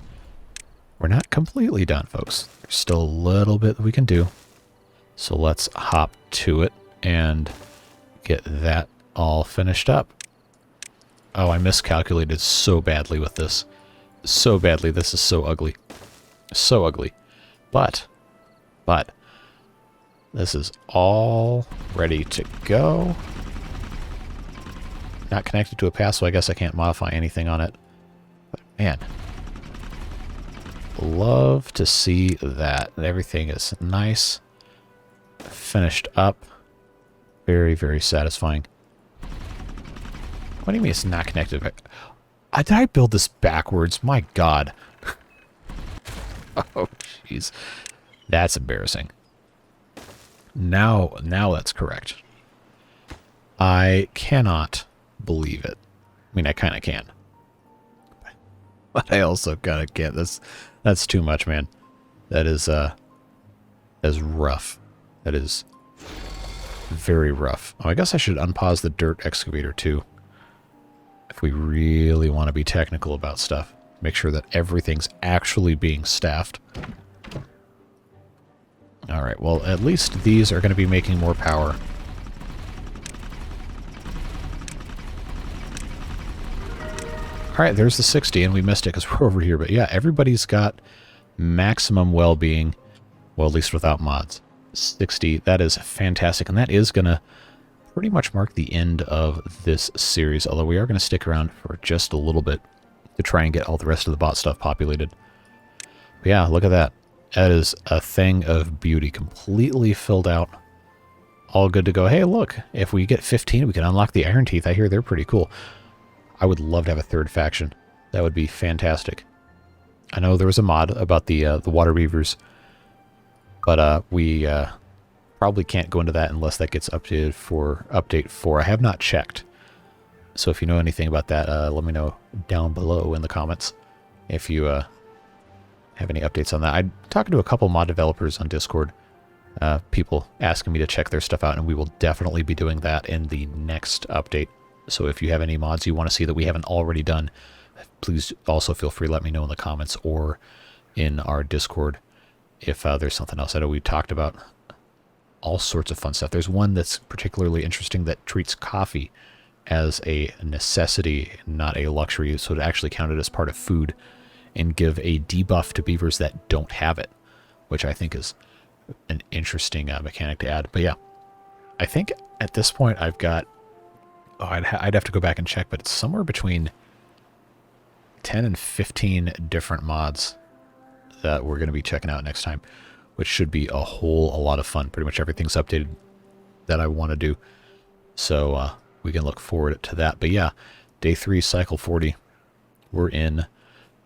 We're not completely done, folks. There's still a little bit that we can do. So let's hop to it and get that all finished up. Oh, I miscalculated so badly with this. So badly. This is so ugly. So ugly. But, this is all ready to go. Not connected to a path, so I guess I can't modify anything on it. But man, love to see that. Everything is nice. Finished up. Very, very satisfying. What do you mean it's not connected? Did I build this backwards? My God. Oh, jeez. That's embarrassing. Now that's correct. I cannot believe it. I mean, I kind of can. But I also kind of can't. That's too much, man. That is rough. That is very rough. Oh, I guess I should unpause the dirt excavator too. If we really want to be technical about stuff. Make sure that everything's actually being staffed. Alright, well, at least these are going to be making more power. Alright, there's the 60, and we missed it because we're over here. But yeah, everybody's got maximum well-being. Well, at least without mods. 60, that is fantastic. And that is going to pretty much mark the end of this series. Although we are going to stick around for just a little bit to try and get all the rest of the bot stuff populated. But yeah, look at that. That is a thing of beauty. Completely filled out. All good to go. Hey, look. If we get 15, we can unlock the Iron Teeth. I hear they're pretty cool. I would love to have a third faction. That would be fantastic. I know there was a mod about the water beavers. But we probably can't go into that unless that gets updated for update 4. I have not checked. So if you know anything about that, let me know down below in the comments if you have any updates on that. I'm talking to a couple mod developers on Discord. People asking me to check their stuff out, and we will definitely be doing that in the next update. So if you have any mods you want to see that we haven't already done, please also feel free to let me know in the comments or in our Discord if there's something else. I know we talked about all sorts of fun stuff. There's one that's particularly interesting that treats coffee as a necessity, not a luxury, so it actually counted as part of food, and give a debuff to beavers that don't have it, which I think is an interesting mechanic to add. But yeah, I think at this point I've got, I'd have to go back and check, but it's somewhere between 10 and 15 different mods that we're going to be checking out next time, which should be a lot of fun. Pretty much everything's updated that I want to do, so we can look forward to that. But yeah, day 3, cycle 40. We're in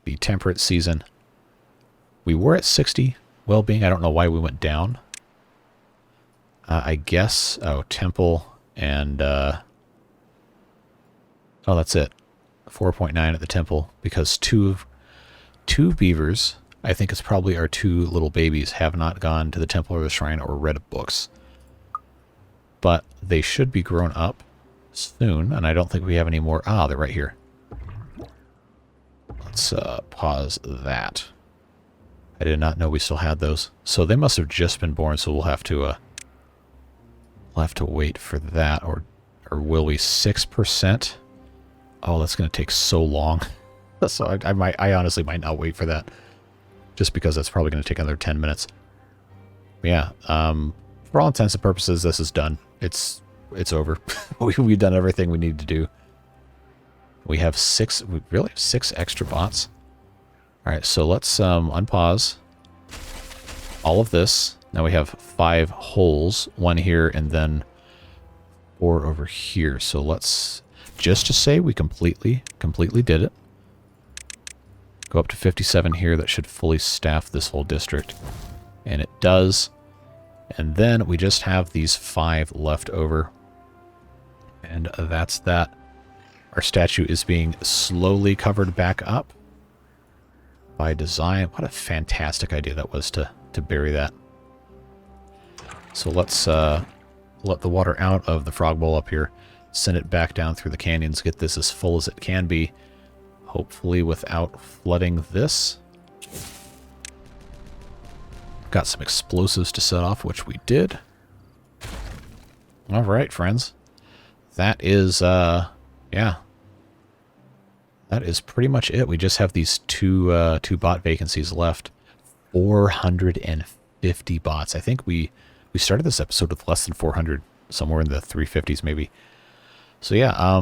the temperate season. We were at 60 well-being. I don't know why we went down. I guess, temple and, oh, that's it. 4.9 at the temple, because two beavers, I think it's probably our 2 little babies, have not gone to the temple or the shrine or read books. But they should be grown up soon, and I don't think we have any more. Ah, they're right here. Let's pause that. I did not know we still had those. So they must have just been born, so we'll have to wait for that. Or will we? 6%? Oh, that's going to take so long. So I honestly might not wait for that, just because that's probably going to take another 10 minutes. But yeah, for all intents and purposes, this is done. It's over. We've done everything we need to do. We have 6. We really have 6 extra bots. All right, so let's unpause all of this. Now we have 5 holes, 1 here and then 4 over here. So let's, just to say we completely did it, go up to 57 here. That should fully staff this whole district, and it does. And then we just have these 5 left over, and that's that. Our statue is being slowly covered back up by design. What a fantastic idea that was to bury that. So let's let the water out of the frog bowl up here, send it back down through the canyons, get this as full as it can be, hopefully without flooding this. Got some explosives to set off, which we did. All right, friends. That is, yeah. That is pretty much it. We just have these two bot vacancies left. 450 bots. I think we started this episode with less than 400, somewhere in the 350s maybe. So yeah,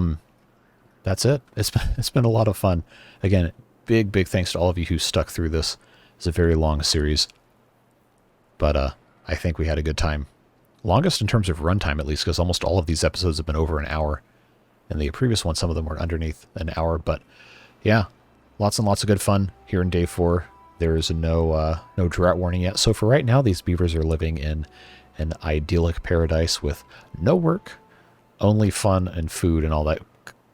that's it. It's been a lot of fun. Again, big thanks to all of you who stuck through this. It's a very long series, but I think we had a good time. Longest in terms of runtime, at least, because almost all of these episodes have been over an hour. And the previous one, some of them were underneath an hour. But yeah, lots and lots of good fun here in day 4. There is no drought warning yet. So for right now, these beavers are living in an idyllic paradise with no work, only fun and food and all that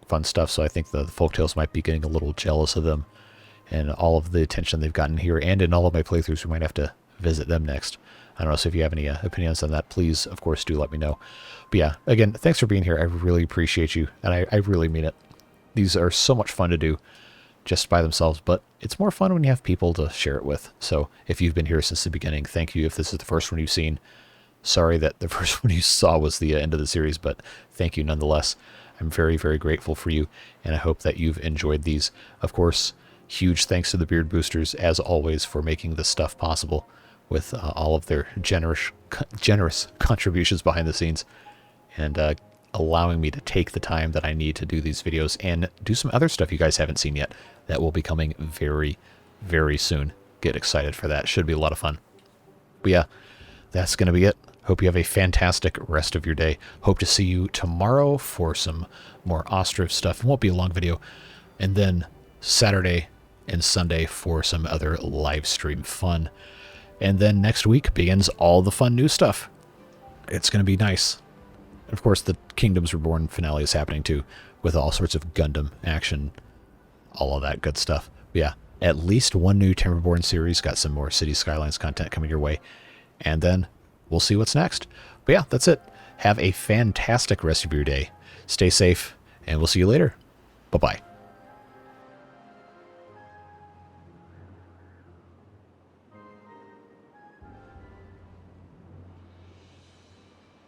fun stuff. So I think the folktales might be getting a little jealous of them and all of the attention they've gotten here. And in all of my playthroughs, we might have to visit them next. I don't know, so if you have any opinions on that, please, of course, do let me know. But yeah, again, thanks for being here. I really appreciate you, and I really mean it. These are so much fun to do just by themselves, but it's more fun when you have people to share it with. So if you've been here since the beginning, thank you. If this is the first one you've seen, sorry that the first one you saw was the end of the series, but thank you nonetheless. I'm very grateful for you, and I hope that you've enjoyed these. Of course, huge thanks to the Beard Boosters, as always, for making this stuff possible, with all of their generous contributions behind the scenes, and allowing me to take the time that I need to do these videos and do some other stuff you guys haven't seen yet that will be coming very soon. get excited for that. Should be a lot of fun. But yeah, that's going to be it. Hope you have a fantastic rest of your day. Hope to see you tomorrow for some more Ostrich stuff. It won't be a long video. And then Saturday and Sunday for some other live stream fun. And then next week begins all the fun new stuff. It's going to be nice. And of course, the Kingdoms Reborn finale is happening too, with all sorts of Gundam action, all of that good stuff. But yeah, at least one new Timberborn series. Got some more City Skylines content coming your way. And then we'll see what's next. But yeah, that's it. Have a fantastic rest of your day. Stay safe, and we'll see you later. Bye-bye.